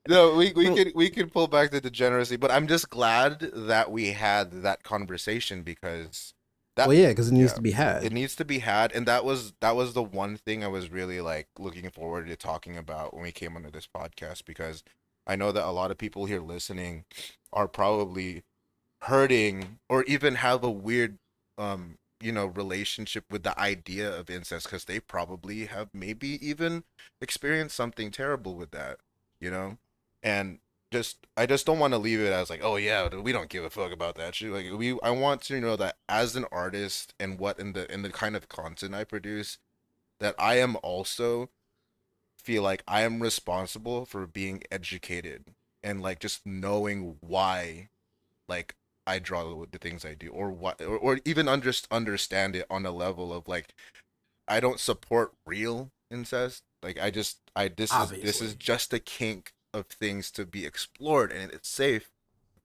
No, we Well, could pull back the degeneracy, but I'm just glad that we had that conversation because Well, that yeah, because it needs yeah, to be it had. needs to be had, and that was the one thing I was really like looking forward to talking about when we came onto this podcast because I know that a lot of people here listening are probably hurting or even have a weird relationship with the idea of incest because they probably have maybe even experienced something terrible with that, you know and just I just don't want to leave it as like, oh yeah, we don't give a fuck about that shit. Like, I want to know that as an artist and what in the kind of content I produce, that I am also feel like I am responsible for being educated and like just knowing why, like, I draw the things I do, or what, or even understand it on a level of like, I don't support real incest. Like, I this is Obviously. just a kink of things to be explored and it's safe.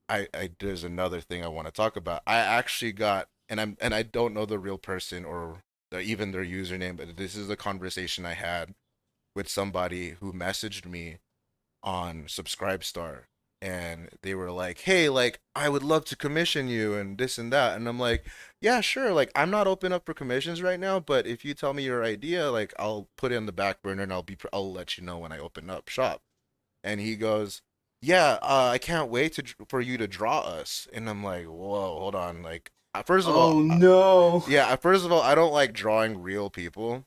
I There's another thing I want to talk about. I actually got, and I don't know the real person or even their username, but this is a conversation I had with somebody who messaged me on Subscribestar, and they were like, "Hey, like, I would love to commission you and this and that." And I'm like, "Yeah, sure. Like, I'm not open up for commissions right now, but if you tell me your idea, like, I'll put it in the back burner and I'll let you know when I open up shop." And he goes, "Yeah, I can't wait for you to draw us." And I'm like, "Whoa, hold on. Like, first of all, Oh no. yeah, first of all, I don't like drawing real people."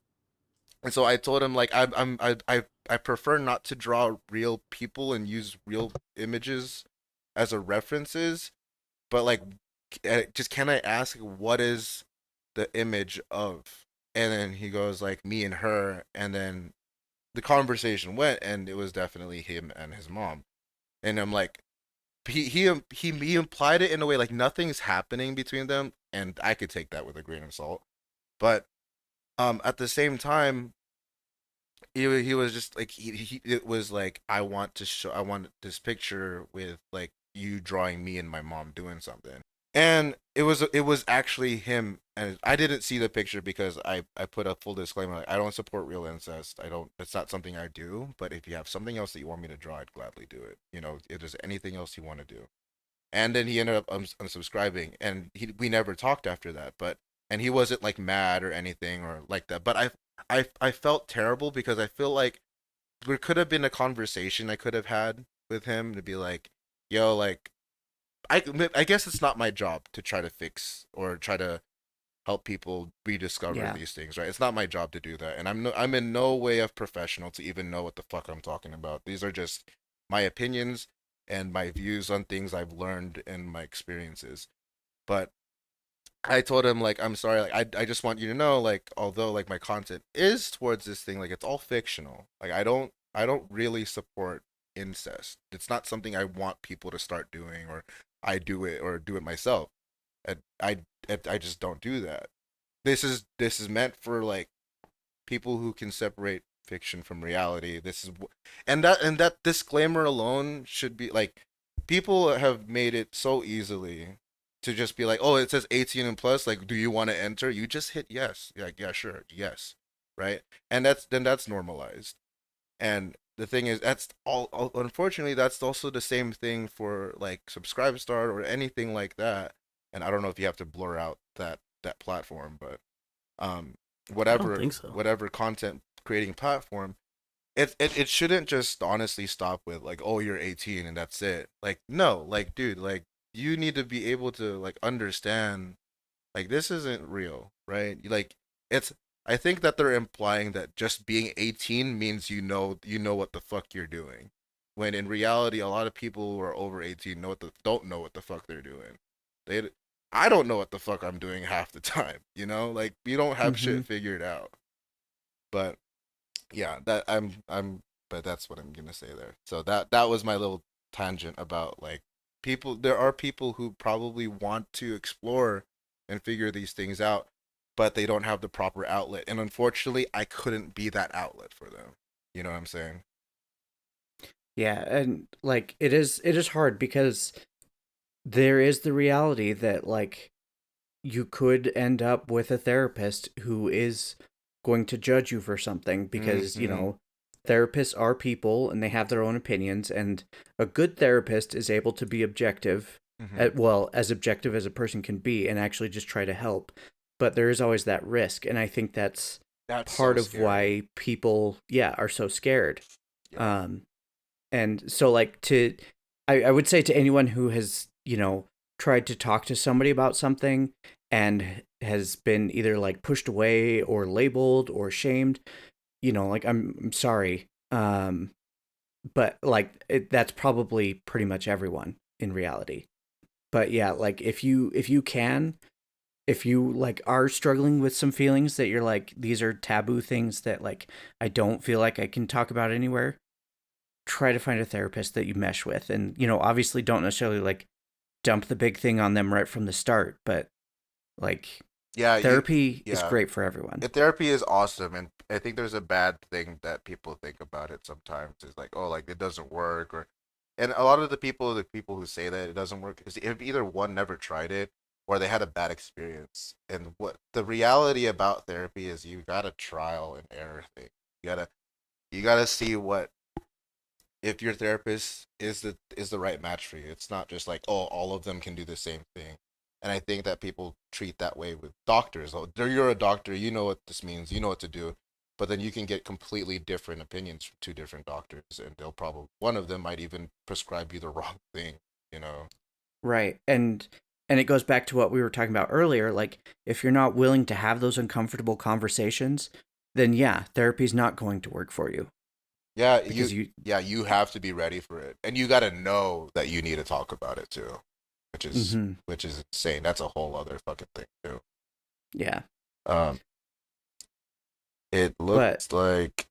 And so I told him like I prefer not to draw real people and use real images as a references, but like, just can I ask what is the image of? And then he goes like me and her, and then the conversation went, and it was definitely him and his mom. And I'm like, he implied it in a way like nothing's happening between them, and I could take that with a grain of salt. But at the same time, he was just like he it was like, I want this picture with like you drawing me and my mom doing something. And it was actually him, and I didn't see the picture because I put a full disclaimer like, I don't support real incest. I don't It's not something I do, but if you have something else that you want me to draw, I'd gladly do it. If there's anything else you want to do. And then he ended up unsubscribing, and we never talked after that. But and he wasn't like mad or anything or like that. But I felt terrible because I feel like there could have been a conversation I could have had with him to be like, yo, like, I guess it's not my job to try to fix or try to help people rediscover yeah. these things, right? It's not my job to do that, and I'm in no way a professional to even know what the fuck I'm talking about. These are just my opinions and my views on things I've learned and my experiences. But I told him like, I'm sorry, like, I just want you to know, like, although like my content is towards this thing, like, it's all fictional. Like, I don't really support incest. It's not something I want people to start doing, or I do it or do it myself. I I just don't do that. This is meant for like people who can separate fiction from reality. And that disclaimer alone should be like, people have made it so easily to just be like, oh, it says 18 and plus, like, do you want to enter? You just hit yes. You're like, yeah, sure, yes, right? And that's normalized. And the thing is, that's unfortunately, that's also the same thing for like Subscribestar or anything like that. And I don't know if you have to blur out that platform, but um I don't whatever think so. whatever content creating platform, it shouldn't just honestly stop with like, oh, you're 18 and that's it. Like, no, like, dude, like, you need to be able to like understand, like, this isn't real, right? Like, it's I think that they're implying that just being 18 means you know what the fuck you're doing. When in reality, a lot of people who are over 18 don't know what the fuck they're doing. They I don't know what the fuck I'm doing half the time, you know? Like, you don't have Mm-hmm. shit figured out. But yeah, that I'm but that's what I'm gonna say there. So that was my little tangent about like, there are people who probably want to explore and figure these things out, but they don't have the proper outlet. And unfortunately, I couldn't be that outlet for them. You know what I'm saying? Yeah, and like it is hard because there is the reality that like you could end up with a therapist who is going to judge you for something because, therapists are people and they have their own opinions, and a good therapist is able to be objective, as objective as a person can be, and actually just try to help. But there is always that risk, and I think that's part so of scary. why people, are so scared. Yeah. And so, like, I would say to anyone who has, tried to talk to somebody about something and has been either like pushed away or labeled or shamed, like, I'm sorry. But like that's probably pretty much everyone in reality. But yeah, like if you like are struggling with some feelings that you're like, these are taboo things that like I don't feel like I can talk about anywhere, try to find a therapist that you mesh with. And obviously don't necessarily like dump the big thing on them right from the start, but like therapy is great for everyone. Therapy is awesome, and I think there's a bad thing that people think about it sometimes. It's like, oh, like it doesn't work, and a lot of the people who say that it doesn't work is if either one never tried it or they had a bad experience. And what the reality about therapy is, you got a trial and error thing. You gotta see what, if your therapist is the right match for you. It's not just like, oh, all of them can do the same thing. And I think that people treat that way with doctors. Oh, you're a doctor, you know what this means, you know what to do. But then you can get completely different opinions from two different doctors, and one of them might even prescribe you the wrong thing, you know. Right. And it goes back to what we were talking about earlier. Like, if you're not willing to have those uncomfortable conversations, then therapy's not going to work for you. Yeah, you have to be ready for it, and you got to know that you need to talk about it too, which is insane. That's a whole other fucking thing too. Yeah. It looks like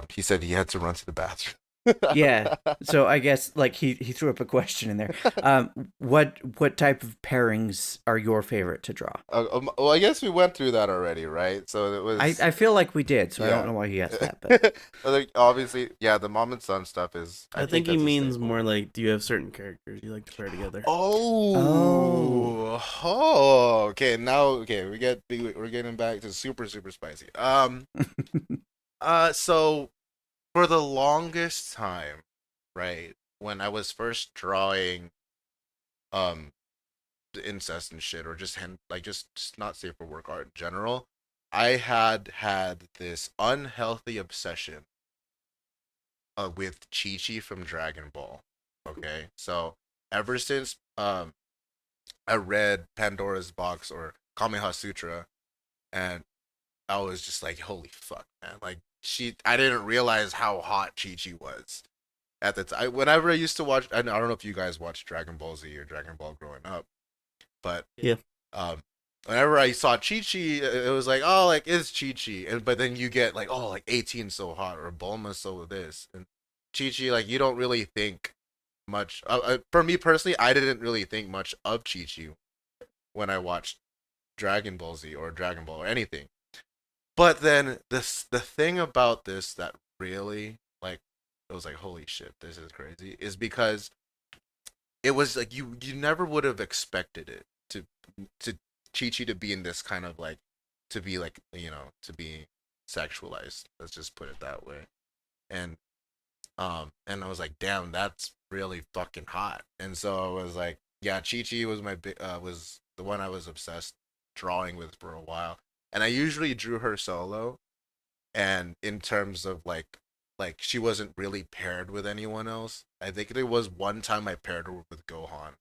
he said he had to run to the bathroom. Yeah. So I guess like he threw up a question in there. What type of pairings are your favorite to draw? Well, I guess we went through that already, right? So it was. I feel like we did, so I don't know why he asked that. But like, obviously, the mom and son stuff is. I think he means more like, do you have certain characters you like to pair together? Oh. Okay. Now, we're getting back to super spicy. So for the longest time, right, when I was first drawing, the incest and shit, or just just not safe for work art in general, I had this unhealthy obsession with Chi-Chi from Dragon Ball. Okay, so ever since I read Pandora's Box or Kameha Sutra, and I was just like, holy fuck, man! Like, I didn't realize how hot Chi-Chi was at the time. Whenever I used to watch, I don't know if you guys watched Dragon Ball Z or Dragon Ball growing up, but yeah, whenever I saw Chi-Chi, it was like, oh, like, it's Chi-Chi, but then you get like, oh, like 18 so hot, or Bulma so this, and Chi-Chi, like, you don't really think much. For me personally, I didn't really think much of Chi-Chi when I watched Dragon Ball Z or Dragon Ball or anything. But then the thing about this that really, like, it was like, holy shit, this is crazy, is because it was like, you never would have expected it to Chi-Chi to be in this kind of like, to be like, to be sexualized. Let's just put it that way. And I was like, damn, that's really fucking hot. And so I was like, yeah, Chi-Chi was was the one I was obsessed drawing with for a while. And I usually drew her solo, and in terms of like she wasn't really paired with anyone else. I think there was one time I paired her with Gohan,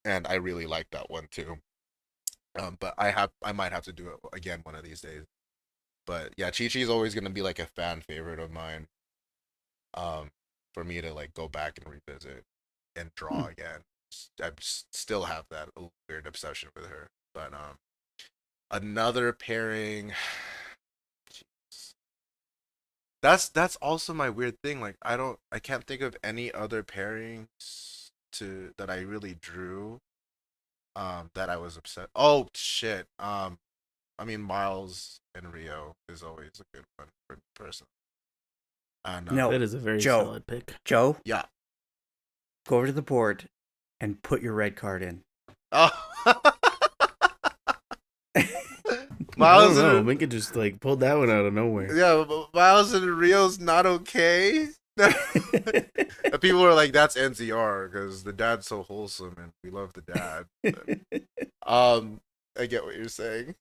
and I really liked that one too. But I might have to do it again one of these days. But yeah, Chi-Chi is always gonna be like a fan favorite of mine. For me to like go back and revisit and draw again. I still have that weird obsession with her. But another pairing. Jeez. That's also my weird thing. Like, I can't think of any other pairings that I really drew. That I was upset. Oh shit. I mean, Miles and Rio is always a good one for me personally. And no, that is a very Joe, solid pick. Joe, yeah. go over to the board and put your red card in. Oh. I don't Miles know. and Minka just like pulled that one out of nowhere. yeah, but Miles and Rio's not okay. People are like, that's NCR because the dad's so wholesome and we love the dad. I get what you're saying.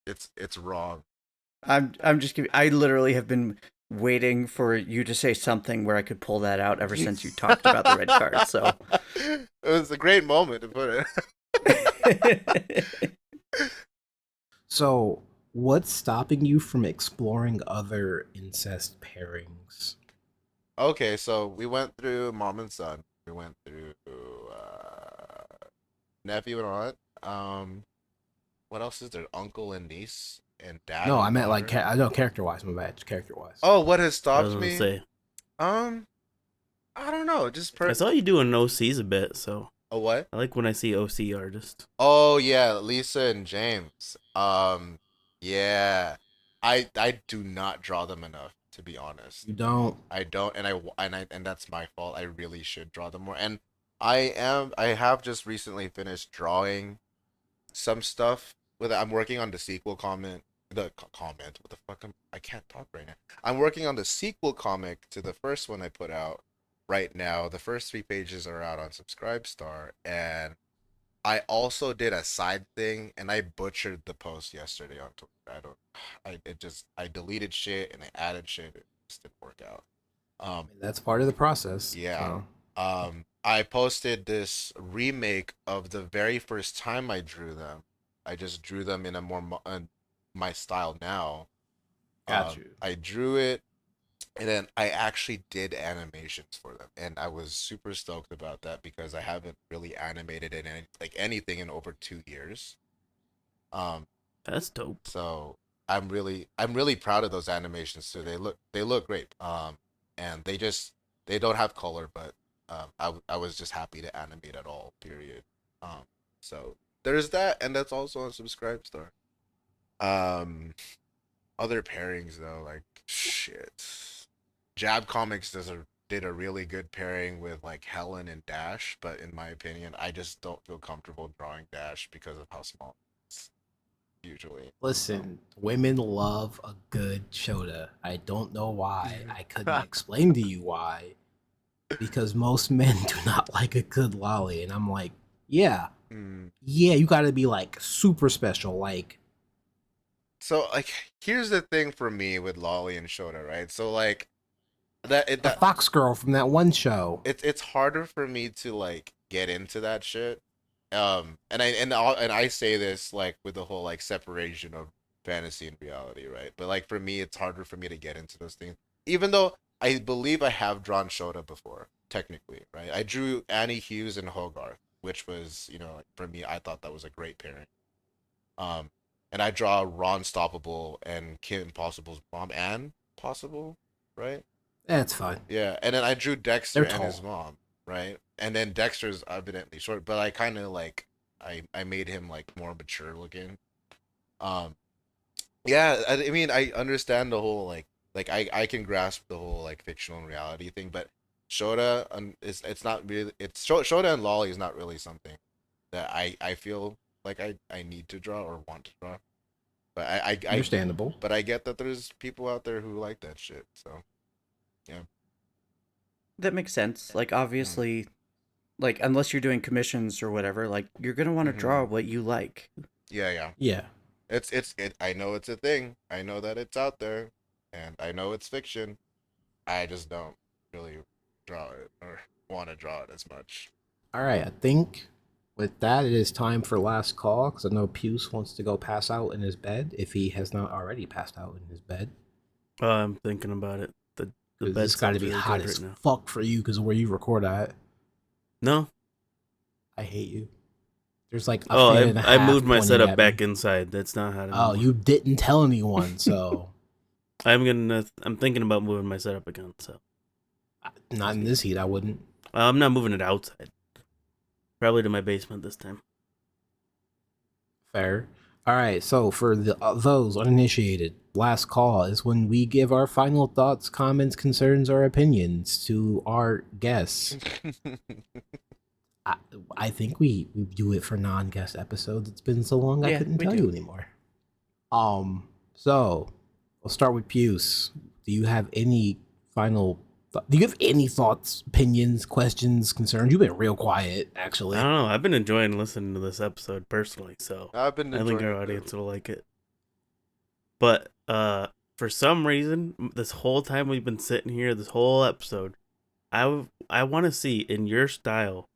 It's wrong. I'm just kidding. I literally have been waiting for you to say something where I could pull that out ever since you talked about the red card. So it was a great moment to put it. So, what's stopping you from exploring other incest pairings? Okay, so we went through mom and son. We went through nephew and aunt. What else is there? Uncle and niece and dad No, and I meant like daughter. I know character-wise. My bad, character-wise. Oh, what has I was stopped gonna me? say. I don't know. Just I saw you doing OCs a bit, so a what? I like when I see OC artists. Oh yeah, Lisa and James. Yeah, I do not draw them enough, to be honest. You don't. I don't, and that's my fault. I really should draw them more. And I have just recently finished drawing some stuff with it. I'm working on the sequel comment. What the fuck? I can't talk right now. I'm working on the sequel comic to the first one I put out right now. The first 3 pages are out on Subscribestar, and I also did a side thing, and I butchered the post yesterday on Twitter. I deleted shit and I added shit. It just didn't work out. That's part of the process. Yeah. So. I posted this remake of the very first time I drew them. I just drew them in a more my style now. Got you. I drew it, and then I actually did animations for them, and I was super stoked about that because I haven't really animated in anything in over 2 years. Um, That's dope. so I'm really proud of those animations too. They look great. And they don't have color, but I was just happy to animate at all. Period. So there's that, and that's also on Subscribestar. Um, Other pairings though, like shit. Jab Comics did a really good pairing with like Helen and Dash, but in my opinion, I just don't feel comfortable drawing Dash because of how small it is usually. Listen, women love a good Shota. I don't know why. I couldn't explain to you why. Because most men do not like a good lolly. And I'm like, yeah. Mm. Yeah, you gotta be like super special. Like, So like here's the thing for me with Lolly and Shota, right? So like the Fox girl from that one show. it's harder for me to like get into that shit. And I say this like with the whole like separation of fantasy and reality, right? But like for me, it's harder for me to get into those things, even though I believe I have drawn Shota before, technically, right? I drew Annie Hughes and Hogarth, which was like for me, I thought that was a great pairing. Um, and I draw Ron Stoppable and Kim Possible's mom, Anne Possible, right? That's fine. Yeah, and then I drew Dexter They're and his tall. mom, right? And then Dexter's evidently short, but I kind of like I made him like more mature looking. Um, yeah, I mean I understand the whole like I can grasp the whole like fictional and reality thing, but Shota it's not really Shota and Lolly is not really something that I feel like I need to draw or want to draw. But Understandable. but I get that there's people out there who like that shit. So yeah. that makes sense. Like obviously, like unless you're doing commissions or whatever, like you're gonna want to draw what you like. Yeah. Yeah. I know it's a thing. I know that it's out there, and I know it's fiction. I just don't really draw it or want to draw it as much. All right. I think with that, it is time for last call because I know Puce wants to go pass out in his bed if he has not already passed out in his bed. I'm thinking about it. The bed It's got to sounds be really hot good as right now. fuck for you because where you record at. No. I hate you. There's like a Oh, fan and a I half moved my pointing setup at back me. inside. That's not how to. Oh, you didn't tell anyone, so I'm thinking about moving my setup again. So not in this heat. I wouldn't. I'm not moving it outside. Probably to my basement this time. Fair. All right. So for those uninitiated, last call is when we give our final thoughts, comments, concerns, or opinions to our guests. I think we do it for non-guest episodes. It's been so long I Yeah, couldn't we tell do. you anymore. So we'll start with Puce. Do you have any do you have any thoughts, opinions, questions, concerns? You've been real quiet, actually. I don't know. I've been enjoying listening to this episode personally, so I've been I think enjoying our it, audience too. will like it. But for some reason, this whole time we've been sitting here, this whole episode, I want to see in your style,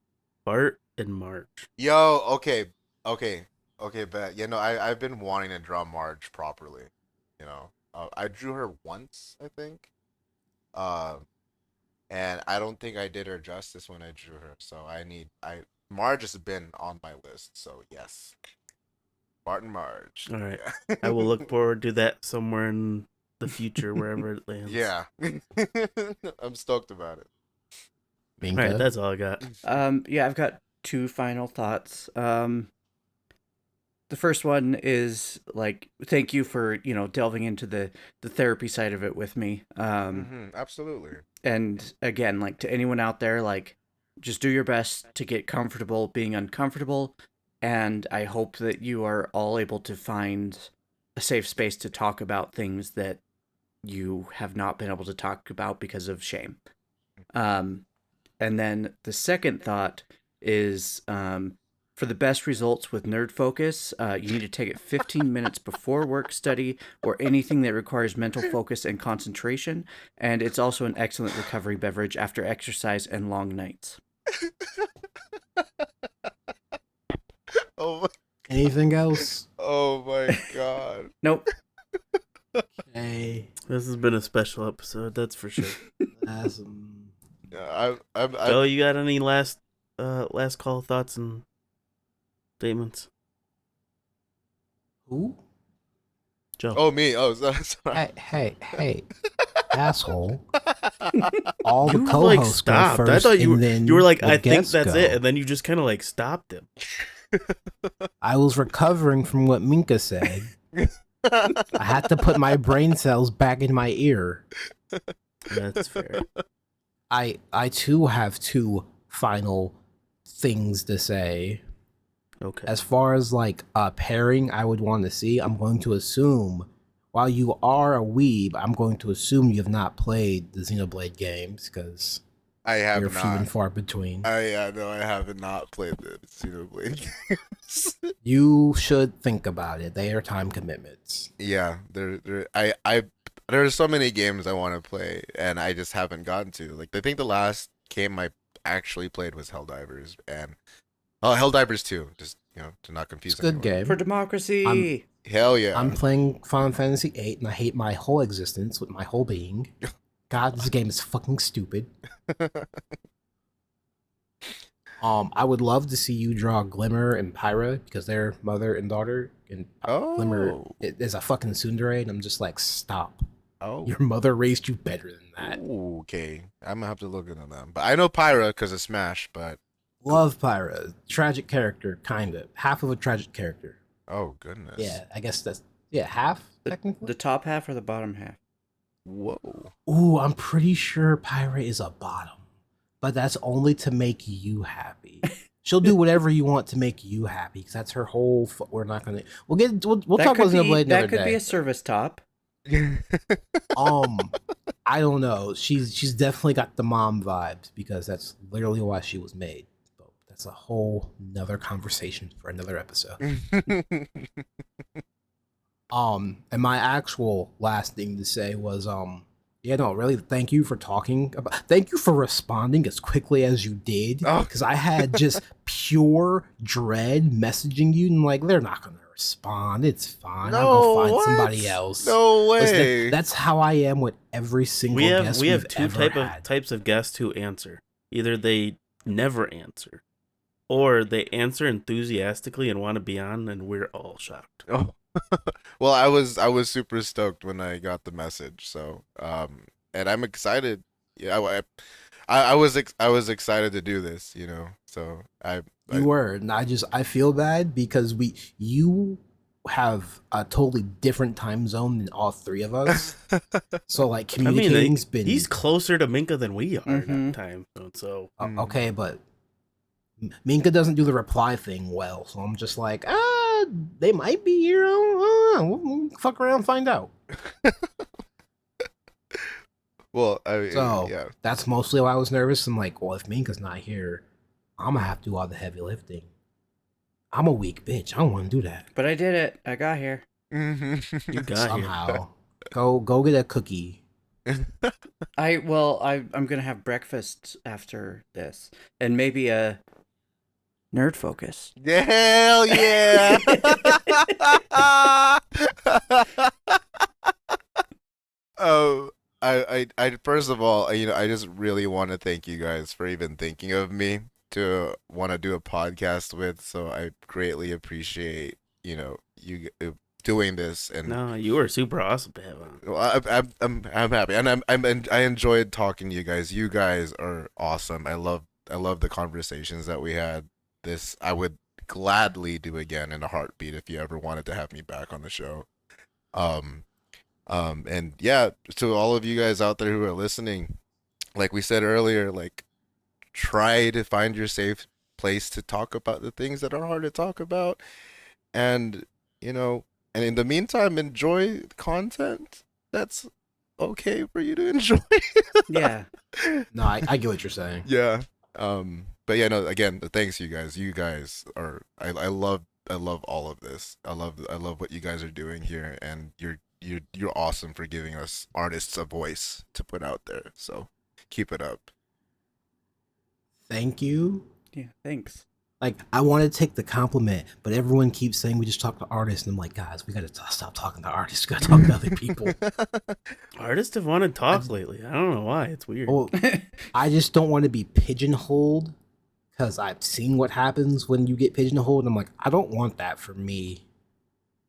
Bart and Marge. Yo, okay, bet. You know, I've been wanting to draw Marge properly. You know, I drew her once, I think. Um, and I don't think I did her justice when I drew her. So Marge has been on my list. So yes, Bart and Marge. All right, Yeah. I will look forward to that somewhere in the future, wherever it lands. Yeah, I'm stoked about it. All Minka? right, that's all I got. Yeah, I've got two final thoughts. The first one is like, thank you for delving into the therapy side of it with me. Absolutely. And again, like to anyone out there, like just do your best to get comfortable being uncomfortable. And I hope that you are all able to find a safe space to talk about things that you have not been able to talk about because of shame. And then the second thought is for the best results with Nerd Focus, you need to take it 15 minutes before work study or anything that requires mental focus and concentration. And it's also an excellent recovery beverage after exercise and long nights. Oh my, Anything else? oh my god. Nope. Hey, This has been a special episode, that's for sure. Yeah, Joe, you got any last call thoughts and statements? who? Joe. Oh, me. Oh, sorry. Hey, asshole! All the You co-hosts like go stopped. first, I thought you and were like, then I the think guests that's go. it, and then you just kind of like stopped him. I was recovering from what Minka said. I had to put my brain cells back in my ear. That's fair. I too have two final things to say. Okay. As far as like a pairing I would want to see, I'm going to assume, while you are a weeb, I'm going to assume you have not played the Xenoblade games because I have they're few and not. far between. No, I have not played the Xenoblade games. You should think about it. They are time commitments. Yeah, there's so many games I want to play, and I just haven't gotten to. Like, I think the last game I actually played was Helldivers, and Helldivers 2, just to not confuse It's a good anyone. game. For democracy. Hell yeah. I'm playing Final Fantasy VIII, and I hate my whole existence with my whole being. God, this game is fucking stupid. I would love to see you draw Glimmer and Pyra because they're mother and daughter, and Glimmer is a fucking tsundere, and I'm just like, stop. Oh. Your mother raised you better than that. Ooh, okay. I'm gonna have to look into them. But I know Pyra because of Smash, but Love Pyra. Tragic character, kinda. Half of a tragic character. oh goodness. Yeah, I guess that's half technically. The top half or the bottom half? Whoa. Ooh, I'm pretty sure Pyra is a bottom, but that's only to make you happy. She'll do whatever you want to make you happy because that's her whole. We're not gonna. We'll talk about Xenoblade another That could day. be a service top. I don't know. She's definitely got the mom vibes because that's literally why she was made. But that's a whole nother conversation for another episode. And my actual last thing to say was, really thank you for thank you for responding as quickly as you did. Oh. Because I had just pure dread messaging you and like, they're not gonna respond. It's fine. I'll go find somebody else. No way. Listen, that's how I am with every single guest we have we've two ever had. types of guests who answer. Either they never answer, or they answer enthusiastically and want to be on, and we're all shocked. Oh. Well, I was super stoked when I got the message. So, and I'm excited. Yeah, I was excited to do this. So You were, and I feel bad because you have a totally different time zone than all three of us. So like communicating's been. He's closer to Minka than we are Mhm. at that time. So Okay, but Minka doesn't do the reply thing well, so I'm just like, they might be here. I don't know. We'll fuck around and find out. Well, I mean, So yeah. that's mostly why I was nervous. I'm like, well, if Minka's not here, I'm gonna have to do all the heavy lifting. I'm a weak bitch. I don't want to do that. But I did it. I got here. You got here. Somehow, go get a cookie. I'm gonna have breakfast after this, and maybe a nerd focus. Hell yeah! Oh, I first of all, I just really want to thank you guys for even thinking of me to want to do a podcast with. So I greatly appreciate, you doing this. And No, you were super awesome to have on. well, I'm happy, and I enjoyed talking to you guys. You guys are awesome. I love the conversations that we had. This I would gladly do again in a heartbeat if you ever wanted to have me back on the show. Um, and yeah, to all of you guys out there who are listening, like we said earlier, like try to find your safe place to talk about the things that are hard to talk about, and and in the meantime, enjoy content that's okay for you to enjoy. Yeah. No, I get what you're saying. Yeah. But yeah, no, again, thanks you guys. You guys are I love all of this. I love what you guys are doing here, and you're awesome for giving us artists a voice to put out there. So keep it up. Thank you. Yeah. Thanks. Like, I want to take the compliment, but everyone keeps saying we just talk to artists, and I'm like, guys, we gotta stop talking to artists. We gotta talk to other people. Artists have wanted to talk lately. I don't know why. It's weird. Well, I just don't want to be pigeonholed, because I've seen what happens when you get pigeonholed. And I'm like, I don't want that for me.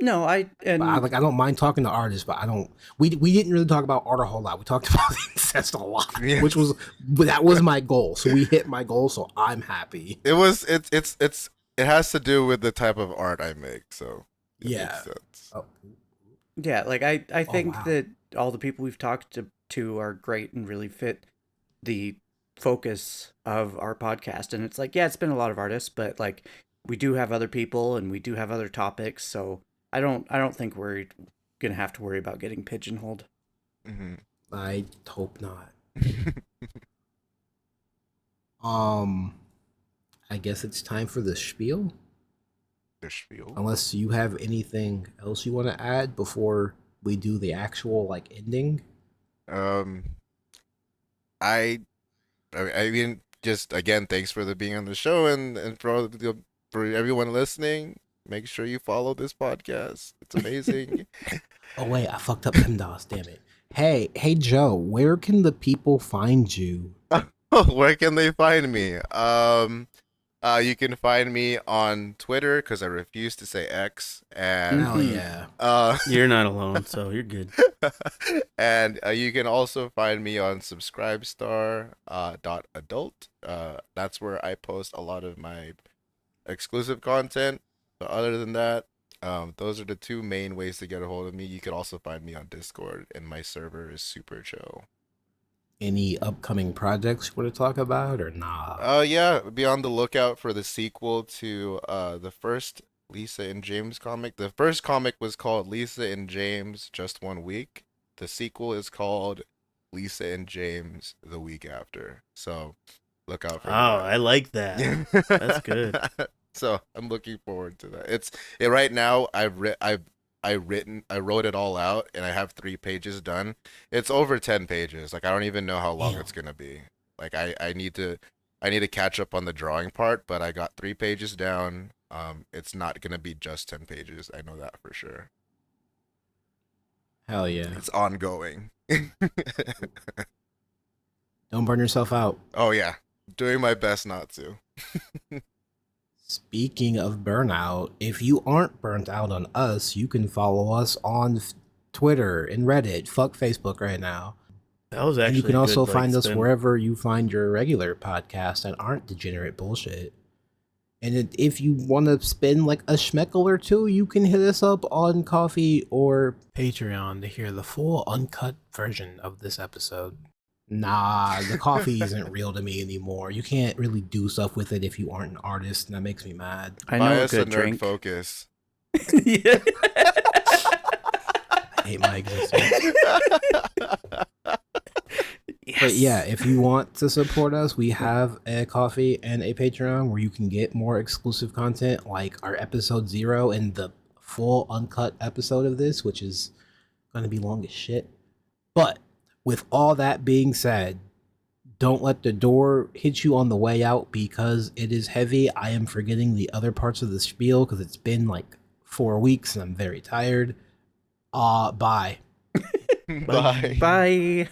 No, I don't mind talking to artists, but I don't. We didn't really talk about art a whole lot. We talked about incest a lot, Yeah. that was my goal. So we hit my goal. So I'm happy. It has to do with the type of art I make. So it Yeah. makes sense. Oh, Yeah, like I think wow. that all the people we've talked to are great and really fit the focus of our podcast. And it's like, yeah, it's been a lot of artists, but like we do have other people and we do have other topics, so I don't think we're gonna have to worry about getting pigeonholed. Mm-hmm. I hope not. I guess it's time for the spiel. The spiel. Unless you have anything else you want to add before we do the actual like ending. I mean, just again, thanks for being on the show, and for everyone listening. Make sure you follow this podcast. It's amazing. Oh wait, I fucked up $10. Damn it. Hey Joe, where can the people find you? Where can they find me? You can find me on Twitter because I refuse to say X, and Hell yeah. You're not alone, so you're good. and you can also find me on Subscribestar .adult. That's where I post a lot of my exclusive content. But other than that, those are the two main ways to get a hold of me. You could also find me on Discord, and my server is super chill. Any upcoming projects you want to talk about or nah? Yeah, be on the lookout for the sequel to the first Lisa and James comic. The first comic was called Lisa and James Just One Week. The sequel is called Lisa and James The Week After. So look out for that. I like that. That's good. So I'm looking forward to that. Right now. I wrote it all out, and I have 3 pages done. It's over 10 pages. Like I don't even know how long Damn. it's gonna be. Like I need to catch up on the drawing part, but I got 3 pages down. It's not gonna be just 10 pages. I know that for sure. Hell yeah. It's ongoing. Don't burn yourself out. Oh yeah, doing my best not to. Speaking of burnout, if you aren't burnt out on us, you can follow us on Twitter and Reddit. Fuck Facebook right now. That was And actually you can a also good, find us spin. wherever you find your regular podcasts that aren't degenerate bullshit. And if you want to spend like a schmeckel or two, you can hit us up on Coffee or Patreon to hear the full uncut version of this episode. Nah, the coffee isn't real to me anymore. You can't really do stuff with it if you aren't an artist, and that makes me mad. I Buy know a us a good nerd drink. focus. Yeah. I hate my existence. But yeah, if you want to support us, we have a coffee and a Patreon where you can get more exclusive content like our episode 0 and the full uncut episode of this, which is going to be long as shit. But with all that being said, don't let the door hit you on the way out because it is heavy. I am forgetting the other parts of the spiel because it's been like 4 weeks and I'm very tired. Bye. Bye. Bye.